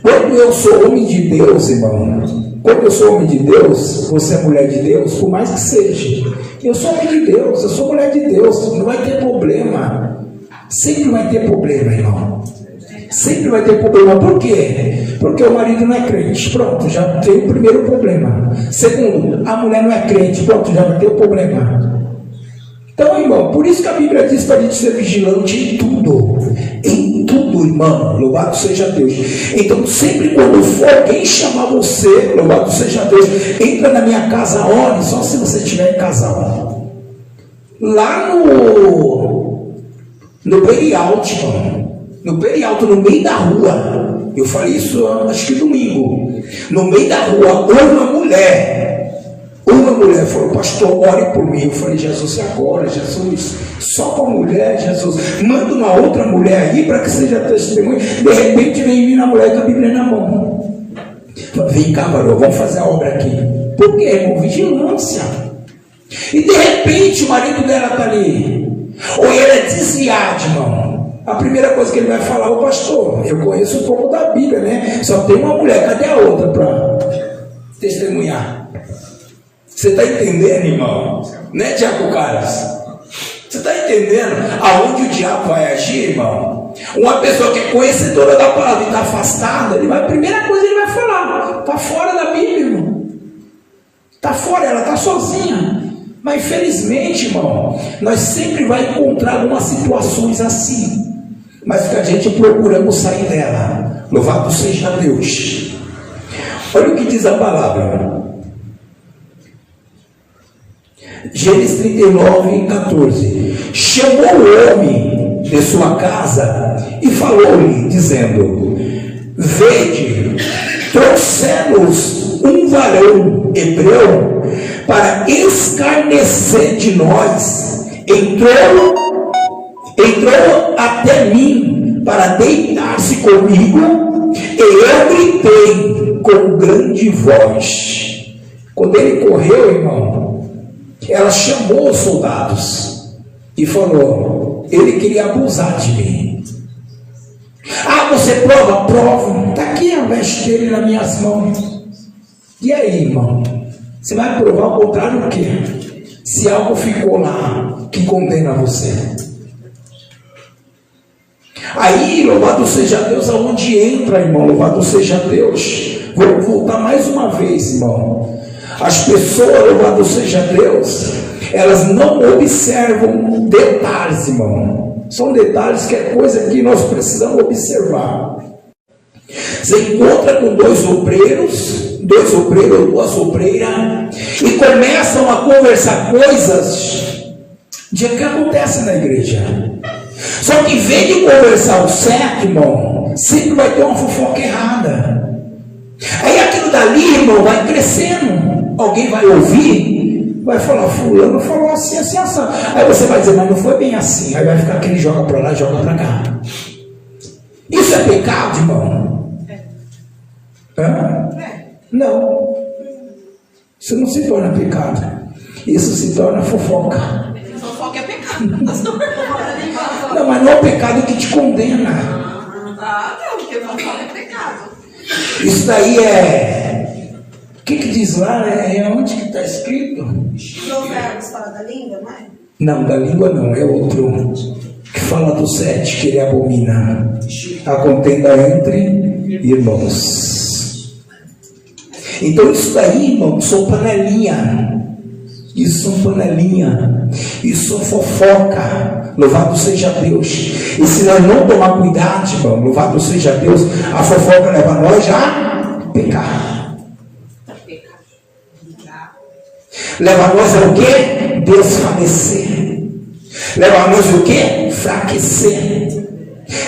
Quando eu sou homem de Deus, irmão, quando eu sou homem de Deus, você é mulher de Deus, por mais que seja, eu sou homem de Deus, eu sou mulher de Deus, não vai ter problema. Sempre vai ter problema, irmão. Sempre vai ter problema. Por quê? Porque o marido não é crente. Pronto, já tem o primeiro problema. Segundo, a mulher não é crente. Pronto, já vai ter o problema. Então, irmão, por isso que a Bíblia diz para a gente ser vigilante em tudo. Em tudo, irmão. Louvado seja Deus. Então, sempre quando for alguém chamar você, louvado seja Deus, entra na minha casa, ore, só se você estiver em casal. Lá no Burial, irmão. no perialto, no meio da rua. Eu falei isso acho que domingo. No meio da rua, uma mulher falou: pastor, ore por mim. Eu falei: Jesus, agora, Jesus, só para mulher, Jesus, manda uma outra mulher aí para que seja testemunha. De repente vem vir a mulher com a Bíblia na mão. Vem cá, varão, vamos fazer a obra aqui. Por quê, irmão? Vigilância. E de repente o marido dela está ali, ou ele é desviado, irmão. A primeira coisa que ele vai falar: ô pastor, eu conheço um pouco da Bíblia, né? Só tem uma mulher, cadê a outra para testemunhar? Você está entendendo, irmão? Né, Tiago Carlos? Você está entendendo aonde o diabo vai agir, irmão? Uma pessoa que é conhecedora da palavra e está afastada, a primeira coisa ele vai falar: está fora da Bíblia, irmão. Está fora, ela está sozinha. Mas infelizmente, irmão, nós sempre vamos encontrar algumas situações assim, mas que a gente procuramos sair dela. Louvado seja Deus. Olha o que diz a palavra. Gênesis 39:14. Chamou o homem de sua casa e falou-lhe, dizendo: vede, trouxemos um varão hebreu para escarnecer de nós. Entrou até mim para deitar-se comigo, e eu gritei com grande voz. Quando ele correu, irmão, ela chamou os soldados e falou: ele queria abusar de mim. Ah, você prova? Prova. Está aqui a veste dele nas minhas mãos. E aí, irmão? Você vai provar o contrário do quê? Se algo ficou lá que condena você. Aí, louvado seja Deus, aonde entra, irmão, louvado seja Deus. Vou voltar mais uma vez, irmão. As pessoas, louvado seja Deus, elas não observam detalhes, irmão. São detalhes que é coisa que nós precisamos observar. Você encontra com dois obreiros ou duas obreiras, e começam a conversar coisas de que acontece na igreja. Só que em vez de conversar o certo, irmão, sempre vai ter uma fofoca errada. Aí aquilo dali, irmão, vai crescendo. Alguém vai ouvir, vai falar: fulano falou assim, assim, assim. Aí você vai dizer: mas não foi bem assim. Aí vai ficar aquele joga para lá, joga para cá. Isso é pecado, irmão? Não. Isso não se torna pecado. Isso se torna fofoca. Fofoca é pecado. Não, mas não é o pecado que te condena. Ah, não, porque fofoca é pecado. Isso daí é... O que diz lá? É onde que está escrito? Provérbios fala da língua, não é? Não, da língua não. É outro que fala do 7, que ele abomina. A contenda entre irmãos. Então isso daí, irmão, são panelinha. Isso são panelinha. Isso são fofoca. Louvado seja Deus. E se nós não tomar cuidado, irmão, louvado seja Deus, a fofoca leva nós a pecar. Leva nós a o quê? Desfalecer. Leva nós o quê? Enfraquecer.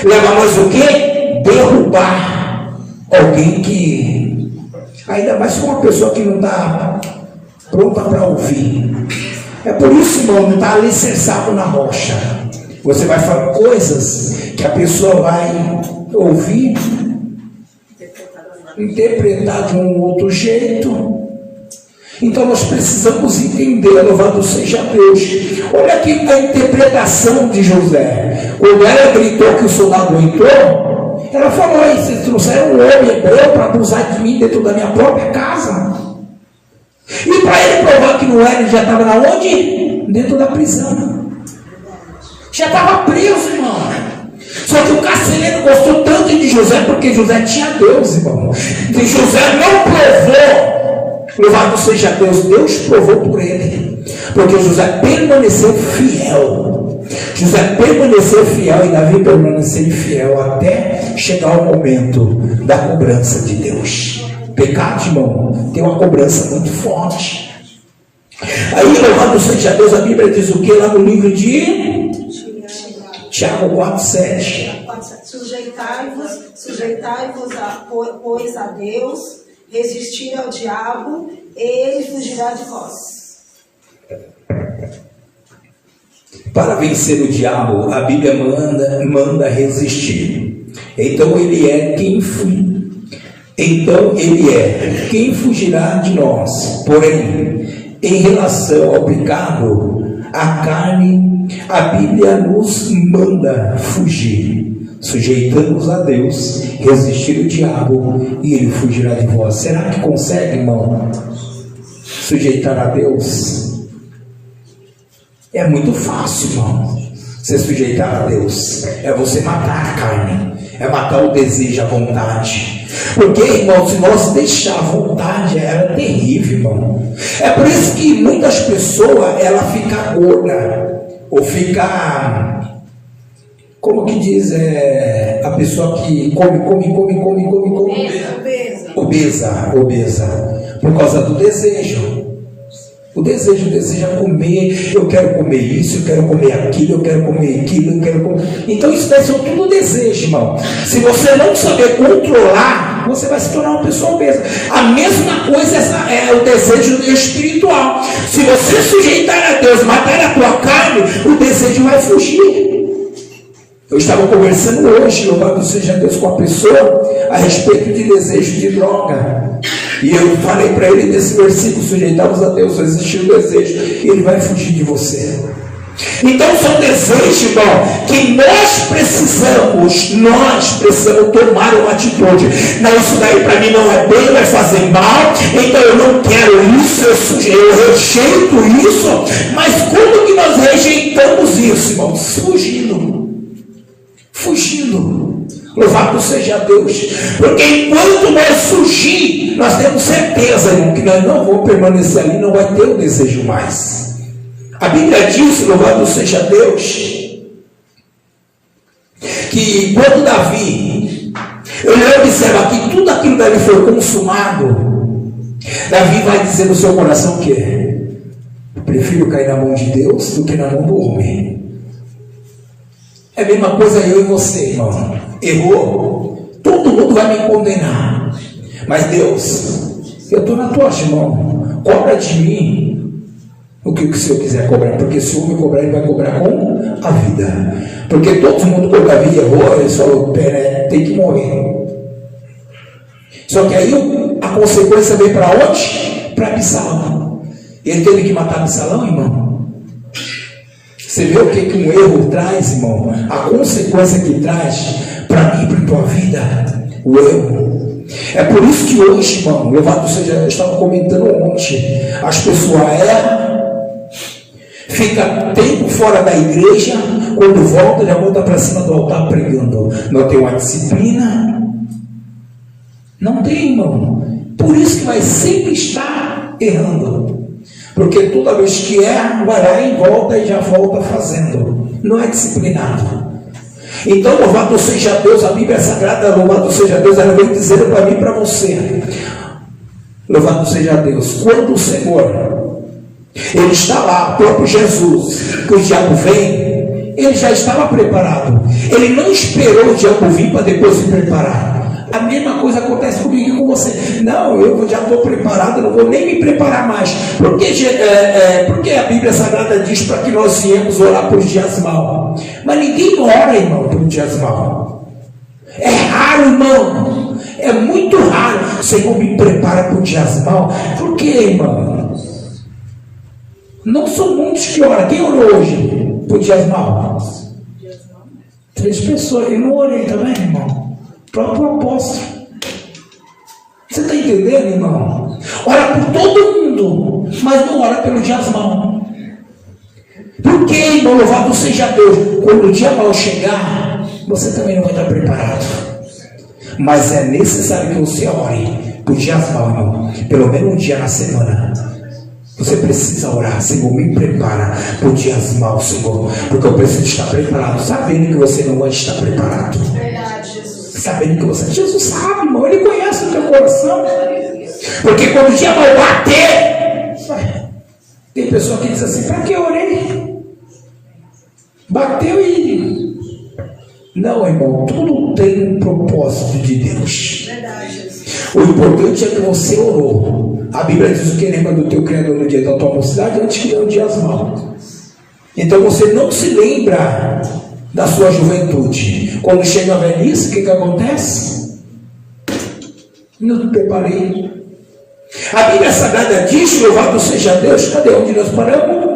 Leva nós o quê? Derrubar alguém que... Ainda mais com uma pessoa que não está pronta para ouvir. É por isso, irmão, não está alicerçado na rocha. Você vai falar coisas que a pessoa vai ouvir, interpretar de um outro jeito. Então nós precisamos entender, louvado seja Deus. Olha aqui a interpretação de José. Quando ela gritou que o soldado entrou, ela falou: aí, vocês trouxeram um homem hebreu para abusar de mim dentro da minha própria casa. E para ele provar que não era, ele já estava na onde? Dentro da prisão. Já estava preso, irmão. Só que o carcereiro gostou tanto de José, porque José tinha Deus, irmão. E José não provou. Louvado seja Deus, Deus provou por ele. Porque José permaneceu fiel. José permaneceu fiel e Davi permaneceu fiel até chegar o momento da cobrança de Deus. Pecado, irmão, tem uma cobrança muito forte. Aí, louvado seja Deus, a Bíblia diz o que lá no livro de Tiago 4:7. Sujeitai-vos, pois, a Deus, resistir ao diabo, ele fugirá de vós. Para vencer o diabo, a Bíblia manda resistir. Então ele é quem fugirá de nós. Porém, em relação ao pecado, a carne, a Bíblia nos manda fugir. Sujeitamos a Deus, resistir o diabo e ele fugirá de vós. Será que consegue, irmão, sujeitar a Deus? É muito fácil, irmão. Você sujeitar a Deus é você matar a carne, é matar o desejo, a vontade. Porque, irmão, se nós deixar a vontade, ela é terrível, irmão. É por isso que muitas pessoas, ela fica gorda, ou fica, como que diz, a pessoa que come, obesa, por causa do desejo. O desejo é comer, eu quero comer isso, eu quero comer aquilo, eu quero comer aquilo, eu quero comer. Então isso deve ser tudo desejo, irmão. Se você não saber controlar, você vai se tornar uma pessoa obesa. A mesma coisa é o desejo espiritual. Se você sujeitar a Deus, matar a tua carne, o desejo vai fugir. Eu estava conversando hoje, louvado seja Deus, com a pessoa a respeito de desejo de droga. E eu falei para ele nesse versículo: sujeitamos a Deus, resistir o desejo, e ele vai fugir de você. Então são desejos, irmão, que nós precisamos tomar uma atitude. Não, isso daí para mim não é bem, vai fazer mal, então eu não quero isso, eu rejeito isso. Mas como que nós rejeitamos isso, irmão? Fugindo. Louvado seja Deus. Porque enquanto nós fugir, nós temos certeza, irmão, que nós não vamos permanecer ali, não vai ter o desejo mais. A Bíblia diz, louvado seja Deus, que quando Davi, ele observa que tudo aquilo dali foi consumado, Davi vai dizer no seu coração que prefiro cair na mão de Deus do que na mão do homem. É a mesma coisa eu e você, irmão. Errou, todo mundo vai me condenar, mas Deus, eu estou na tua mão, cobra de mim o que o Senhor quiser cobrar, porque se o homem cobrar, ele vai cobrar com a vida. Porque todo mundo, quando Davi errou, ele falou: tem que morrer. Só que aí a consequência veio para onde? Para Absalão. Ele teve que matar Absalão, irmão. Você vê o que um erro traz, irmão? A consequência que traz para mim e para a tua vida, o erro. É por isso que hoje, irmão, louvado seja, eu estava comentando ontem, as pessoas erram, fica tempo fora da igreja, quando volta, já volta para cima do altar pregando. Não tem uma disciplina, não tem, irmão. Por isso que vai sempre estar errando. Porque toda vez que erra, vai lá e volta e já volta fazendo. Não é disciplinado. Então, louvado seja Deus, a Bíblia Sagrada, louvado seja Deus, ela vem dizendo para mim e para você. Louvado seja Deus. Quando o Senhor, ele está lá, o próprio Jesus, que o diabo vem, ele já estava preparado. Ele não esperou o diabo vir para depois se preparar. A mesma coisa acontece comigo e com você. Não, eu já estou preparado, não vou nem me preparar mais. Porque a Bíblia Sagrada diz para que nós viemos orar por dias maus. Mas ninguém ora, irmão, por dias maus. É raro, irmão. É muito raro. Senhor, me prepara por dias maus. Por quê, irmão? Não são muitos que oram. Quem orou hoje por dias maus? 3 pessoas. Eu não orei também, irmão. Próprio apóstolo. Você está entendendo, irmão? Ora por todo mundo, mas não ora pelo dia mau. Por que, irmão? Louvado seja Deus. Quando o dia mau chegar, você também não vai estar preparado. Mas é necessário que você ore por dias mau, irmão. Pelo menos um dia na semana. Você precisa orar: Senhor, me prepara por dias maus, Senhor, porque eu preciso estar preparado, sabendo que você não vai estar preparado. Sabendo que você... Jesus sabe, irmão, ele conhece o teu coração. Porque quando o dia vai bater, tem pessoa que diz assim: para que eu orei? Bateu e Não, irmão, tudo tem um propósito de Deus. Verdade. O importante é que você orou. A Bíblia diz o que? Lembra do teu Criador no dia da tua mocidade, antes que não dias maus. Então você não se lembra da sua juventude. Quando chega a velhice, o que acontece? Não me preparei. A Bíblia Sagrada diz: louvado seja Deus. Cadê onde nós paramos?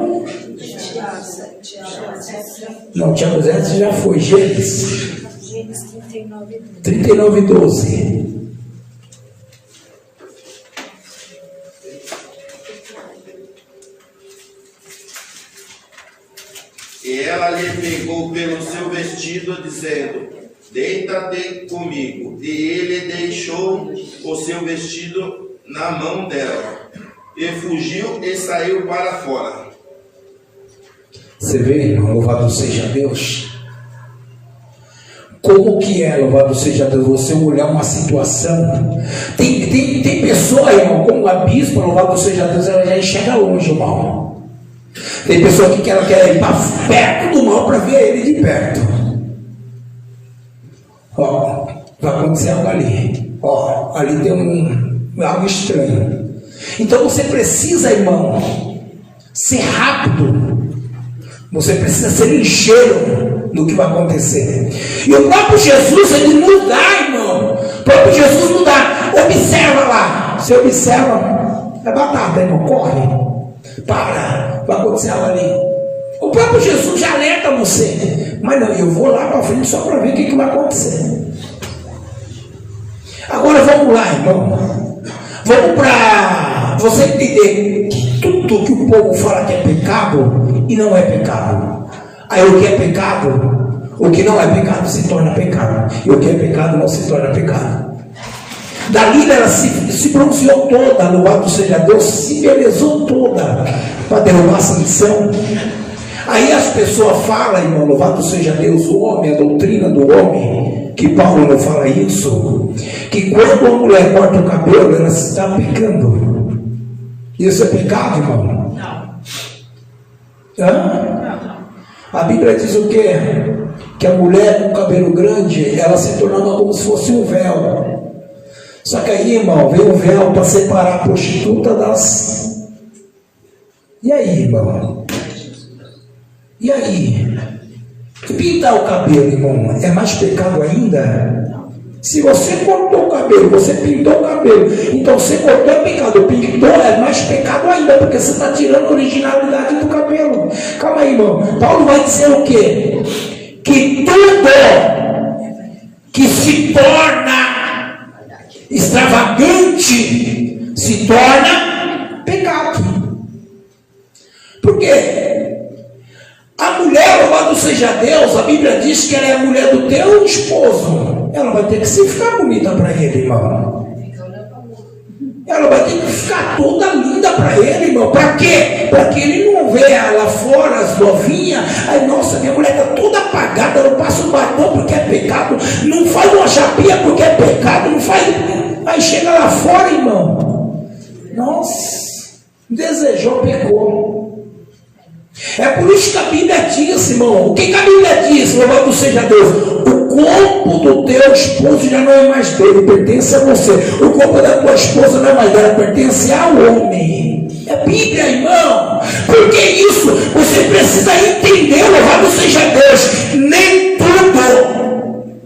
Não, Tiago 7 já foi. Gênesis 39:12. E ela lhe pegou pelo seu vestido, dizendo: deita-te comigo. E ele deixou o seu vestido na mão dela, e fugiu e saiu para fora. Você vê, irmão, louvado seja Deus. Como que é, louvado seja Deus, você olhar uma situação. Tem pessoa, irmão, como a bispa, louvado seja Deus, ela já enxerga longe o mal. Tem pessoa que ela quer ir para perto do mal para ver ele de perto. Ó, vai acontecer algo ali. Ó, ali tem algo estranho. Então você precisa, irmão, ser rápido. Você precisa ser ligeiro no que vai acontecer. E o próprio Jesus, ele não dá, irmão. O próprio Jesus não dá. Observa lá. Você observa, é batata, irmão. Corre. Para. Vai acontecer algo ali. O próprio Jesus já alerta você. Mas não, eu vou lá para frente só para ver o que vai acontecer. Agora vamos lá, irmão. Vamos para você entender que tudo que o povo fala que é pecado e não é pecado. Aí o que é pecado, o que não é pecado se torna pecado. E o que é pecado não se torna pecado. Dalila, ela se bronzeou toda, louvado seja Deus, se belezou toda para derrubar a sanção. Aí as pessoas falam, irmão, louvado seja Deus, o homem, a doutrina do homem, que Paulo não fala isso, que quando uma mulher corta o cabelo, ela está pecando. Isso é pecado, irmão? Não. Hã? A Bíblia diz o quê? Que a mulher com cabelo grande, ela se tornava como se fosse um véu. Só que aí, irmão, veio um véu para separar a prostituta das... E aí, irmão? E aí? Pintar o cabelo, irmão, é mais pecado ainda? Se você cortou o cabelo, você pintou o cabelo, então você cortou é pecado, pintou é mais pecado ainda, porque você está tirando a originalidade do cabelo. Calma aí, irmão. Paulo vai dizer o quê? Que tudo que se torna extravagante se torna pecado. Por quê? A mulher, louvado seja Deus, a Bíblia diz que ela é a mulher do teu esposo. Ela vai ter que se ficar bonita para ele, irmão. Ela vai ter que ficar toda linda para ele, irmão. Para quê? Para que ele não veja lá fora as novinhas. Aí, nossa, minha mulher está toda apagada, não passa um batom porque é pecado, não faz uma chapinha porque é pecado, não faz. Aí chega lá fora, irmão. Nossa, desejou, pecou. É por isso que a Bíblia diz, irmão. O que a Bíblia diz? Louvado seja Deus. O corpo do teu esposo já não é mais dele, pertence a você. O corpo da tua esposa não é mais dela, pertence ao homem. É Bíblia, irmão. Porque isso você precisa entender, louvado seja Deus. Nem tudo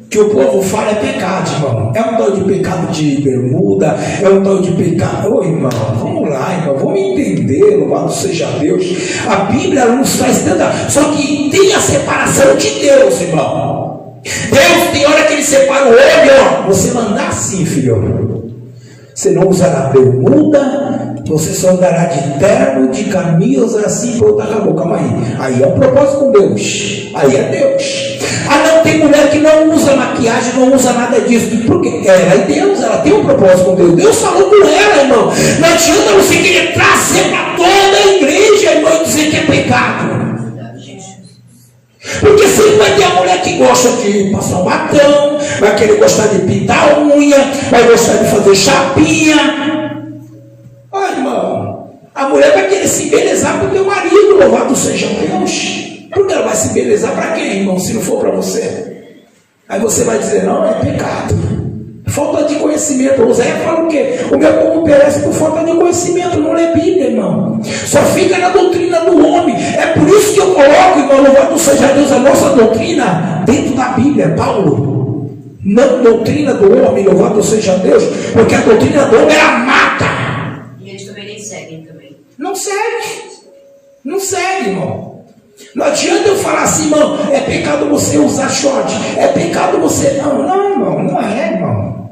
que o povo fala é pecado, irmão. É um tal de pecado de bermuda, é um tal de pecado. Ô, irmão, vamos lá, irmão, vamos entender, louvado seja Deus. A Bíblia nos faz tanta. Só que tem a separação de Deus, irmão. Deus tem hora que ele separa o homem, ó. Você mandar assim, filho. Você não usará bermuda, você só andará de terno, de camisa, assim, pronto, acabou, calma aí. Aí é um propósito com Deus. Aí é Deus. Ah, não, tem mulher que não usa maquiagem, não usa nada disso. Porque ela é Deus, ela tem um propósito com Deus. Deus falou com ela, irmão. Não adianta você querer trazer para toda a igreja, irmão, e dizer que é pecado. Porque sempre vai ter a mulher que gosta de passar um batom, vai querer gostar de pintar a unha, vai gostar de fazer chapinha. Olha, irmão, a mulher vai querer se embelezar para o teu marido, louvado seja Deus. Porque ela vai se embelezar para quem, irmão, se não for para você? Aí você vai dizer, não, é pecado. Falta de conhecimento. O Zé fala o quê? O meu povo perece por falta de conhecimento. Não lê Bíblia, irmão. Só fica na doutrina do homem. É por isso que eu coloco, irmão, louvado seja Deus, a nossa doutrina dentro da Bíblia, Paulo. Não doutrina do homem, louvado seja Deus, porque a doutrina do homem ela mata. E eles também nem seguem também. Não segue. Não segue, irmão. Não adianta eu falar assim, irmão, é pecado você usar short. É pecado você... Não, irmão, não é, irmão.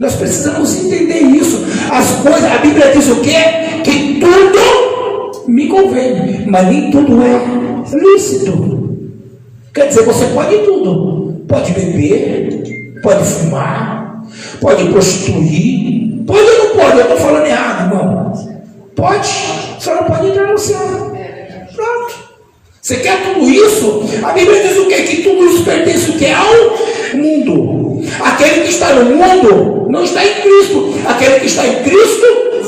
Nós precisamos entender isso. As coisas, a Bíblia diz o quê? Que tudo me convém, mas nem tudo é lícito. Quer dizer, você pode tudo. Pode beber, pode fumar, pode prostituir. Pode ou não pode? Eu estou falando errado, irmão. Pode, só não pode entrar no céu. Pronto. Você quer tudo isso? A Bíblia diz o quê? Que tudo isso pertence o quê? Ao mundo. Aquele que está no mundo não está em Cristo. Aquele que está em Cristo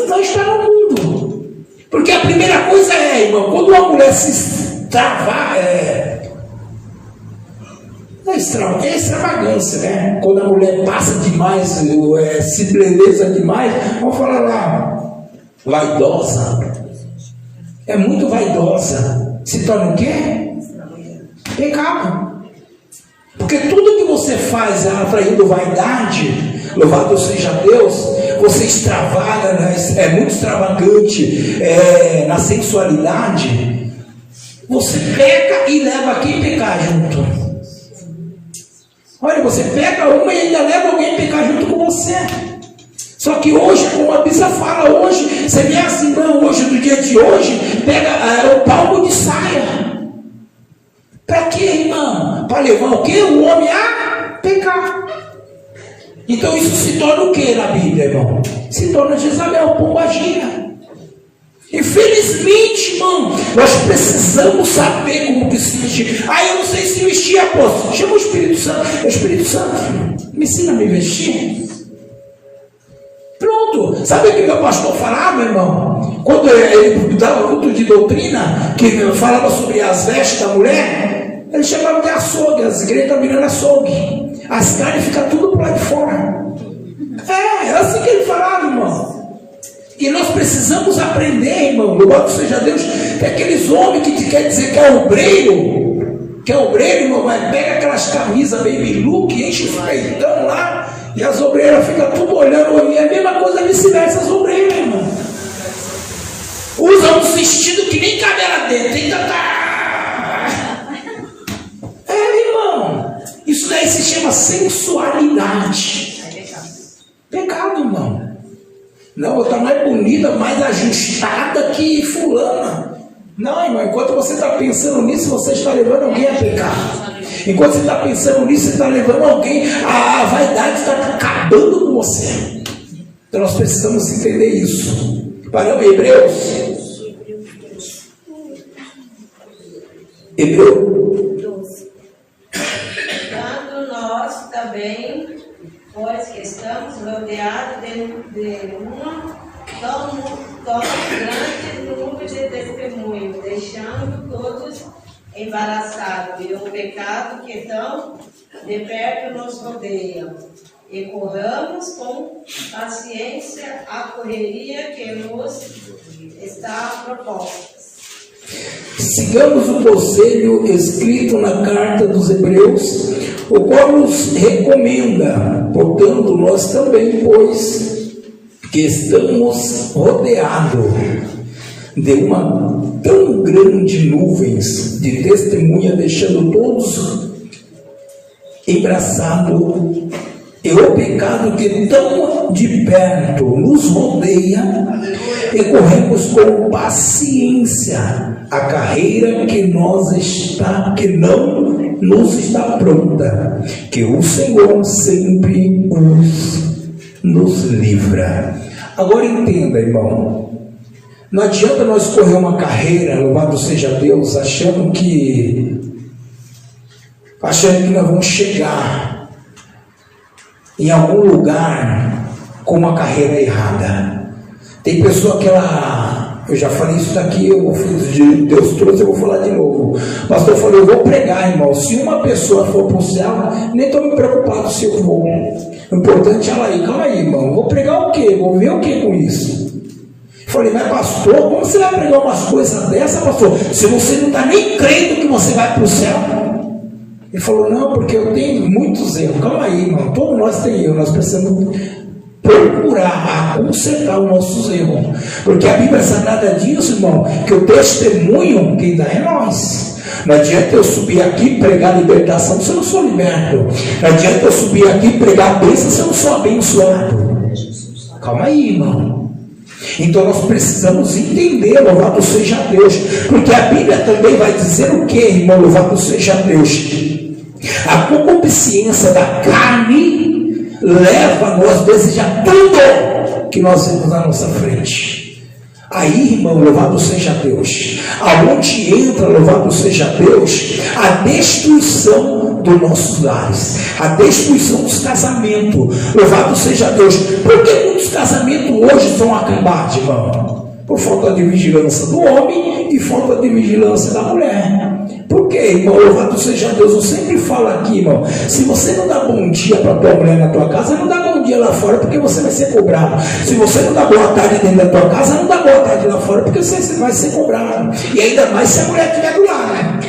não está no mundo. Porque a primeira coisa é, irmão, quando uma mulher se extravar, é extravagância, né? Quando a mulher passa demais, se beleza demais, vamos falar lá, vaidosa. É muito vaidosa. Se torna o quê? Pecado. Porque tudo que você faz atraindo vaidade, louvado seja Deus, você extravaga, né? É muito extravagante na sensualidade, você peca e leva quem pecar junto. Olha, você pega uma e ainda leva alguém a pecar junto com você. Só que hoje, como a Bíblia fala hoje, você vê as irmãs hoje, do dia de hoje, pega o palmo de saia. Para quê, irmão? Para levar o quê? O homem a pecar. Então isso se torna o quê na Bíblia, irmão? Se torna Jezabel, pombagira. Infelizmente, irmão, nós precisamos saber como que se vestir. Eu não sei se vestir, apóstolo. Chama o Espírito Santo. Espírito Santo, me ensina a me vestir. Pronto. Sabe o que meu pastor falava, irmão? Quando ele dava culto de doutrina, que falava sobre as vestes da mulher, ele chamava de açougue. As igrejas estão virando açougue. As carnes ficam tudo por lá de fora. É assim que ele falava, irmão. E nós precisamos aprender, irmão, louvado seja Deus, que aqueles homens que te quer dizer que é obreiro, irmão, mas pega aquelas camisas baby look, enche o peitão lá, e as obreiras ficam tudo olhando, e é a mesma coisa vice-versa, as obreiras, irmão. Usam um vestido que nem cabe lá dentro, tem tanta... irmão, isso daí se chama sensualidade. Pecado, irmão. Não, está mais bonita, mais ajustada que fulana. Não, irmão, enquanto você está pensando nisso, você está levando alguém a pecar. Enquanto você está pensando nisso, você está levando alguém, a vaidade está acabando com você. Então nós precisamos entender isso. Paramos em Hebreus. Hebreus. Dando nós também, pois que estamos rodeados de uma tão grande número de testemunhos, deixando todos embaraçados e o pecado que tão de perto nos rodeia, e corramos com paciência a correria que nos está proposta. Sigamos o conselho escrito na carta dos Hebreus, o qual nos recomenda, portanto, nós também, pois que estamos rodeados de uma tão grande nuvens de testemunha, deixando todos embaraçados, e o pecado que tão de perto nos rodeia, e corremos com paciência a carreira que não nos está pronta, que o Senhor sempre nos livra. Agora entenda, irmão, não adianta nós correr uma carreira, louvado seja Deus, achando que nós vamos chegar em algum lugar com uma carreira errada. Tem pessoa que ela Eu já falei isso daqui, Deus trouxe, eu vou falar de novo. O pastor falou, eu vou pregar, irmão. Se uma pessoa for para o céu, nem estou me preocupado se eu vou. O importante é ela ir. Calma aí, irmão. Vou pregar o quê? Vou ver o quê com isso? Eu falei, mas pastor, como você vai pregar umas coisas dessa, pastor? Se você não está nem crendo que você vai para o céu. Ele falou, não, porque eu tenho muitos erros. Calma aí, irmão. Todos nós temos erros. Nós precisamos procurar consertar os nossos erros, porque a Bíblia Sagrada diz, irmão, que o testemunho quem dá é nós. Não adianta eu subir aqui e pregar libertação se eu não sou liberto. Não adianta eu subir aqui e pregar a bênção se eu não sou abençoado. Calma aí, irmão. Então nós precisamos entender, louvado seja Deus, porque a Bíblia também vai dizer o que, irmão? Louvado seja Deus. A concupiscência da carne leva-nos a desejar tudo que nós vemos na nossa frente. Aí, irmão, louvado seja Deus, aonde entra, louvado seja Deus, a destruição dos nossos lares, a destruição dos casamentos. Louvado seja Deus. Por que muitos casamentos hoje são acabados, irmão? Por falta de vigilância do homem e falta de vigilância da mulher. Por quê, irmão? Louvado seja Deus. Eu sempre falo aqui, irmão, se você não dá bom dia para tua mulher na tua casa, não dá bom dia lá fora, porque você vai ser cobrado. Se você não dá boa tarde dentro da tua casa, não dá boa tarde lá fora, porque você vai ser cobrado. E ainda mais se a mulher estiver do lado, né?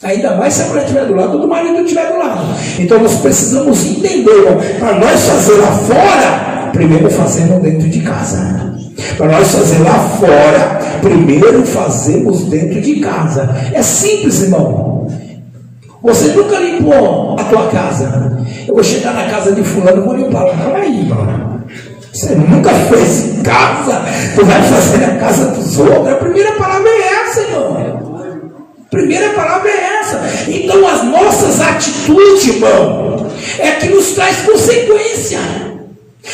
Ainda mais se a mulher estiver do lado, do marido estiver do lado. Então nós precisamos entender, irmão, para nós fazer lá fora, primeiro fazemos dentro de casa. Para nós fazer lá fora, primeiro fazemos dentro de casa. É simples, irmão. Você nunca limpou a tua casa. Eu vou chegar na casa de fulano e vou limpar lá. Calma aí, irmão. Você nunca fez em casa, tu vai fazer na casa dos outros. A primeira palavra é essa, irmão. Primeira palavra é essa. Então as nossas atitudes, irmão, é que nos traz consequência.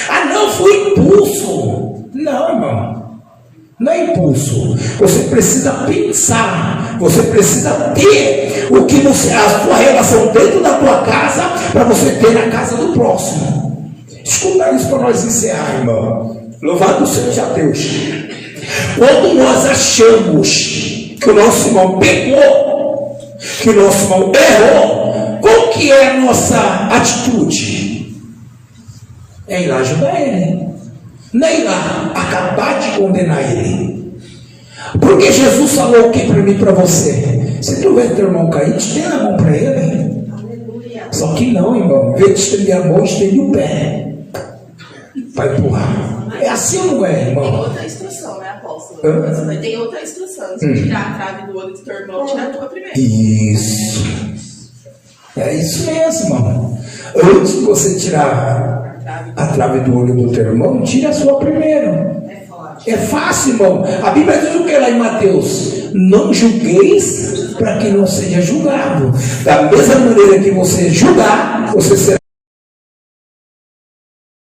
Ah, não, foi impulso. Não, irmão. Não é impulso. Você precisa pensar. Você precisa ter o que você, a sua relação dentro da tua casa, para você ter na casa do próximo. Escuta isso para nós encerrar, irmão. Louvado seja Deus. Quando nós achamos que o nosso irmão pecou, que o nosso irmão errou, qual que é a nossa atitude? É ir lá ajudar ele. Não é ir lá acabar de condenar ele. Porque Jesus falou o que para mim e para você? Se tu vê teu irmão cair, estende a mão para ele. Aleluia. Só que não, irmão. Em vez de estender a mão, estende o pé para empurrar. É assim ou não é, irmão? Tem outra instrução, né, apóstolo? Tem outra instrução. Se tirar a trave do olho do teu irmão, tira a tua primeiro. Isso. É isso mesmo, irmão. Antes de você tirar a trave do olho do teu irmão, tire a sua primeiro. É fácil, irmão. A Bíblia diz o que lá em Mateus? Não julgueis para que não seja julgado. Da mesma maneira que você julgar, você será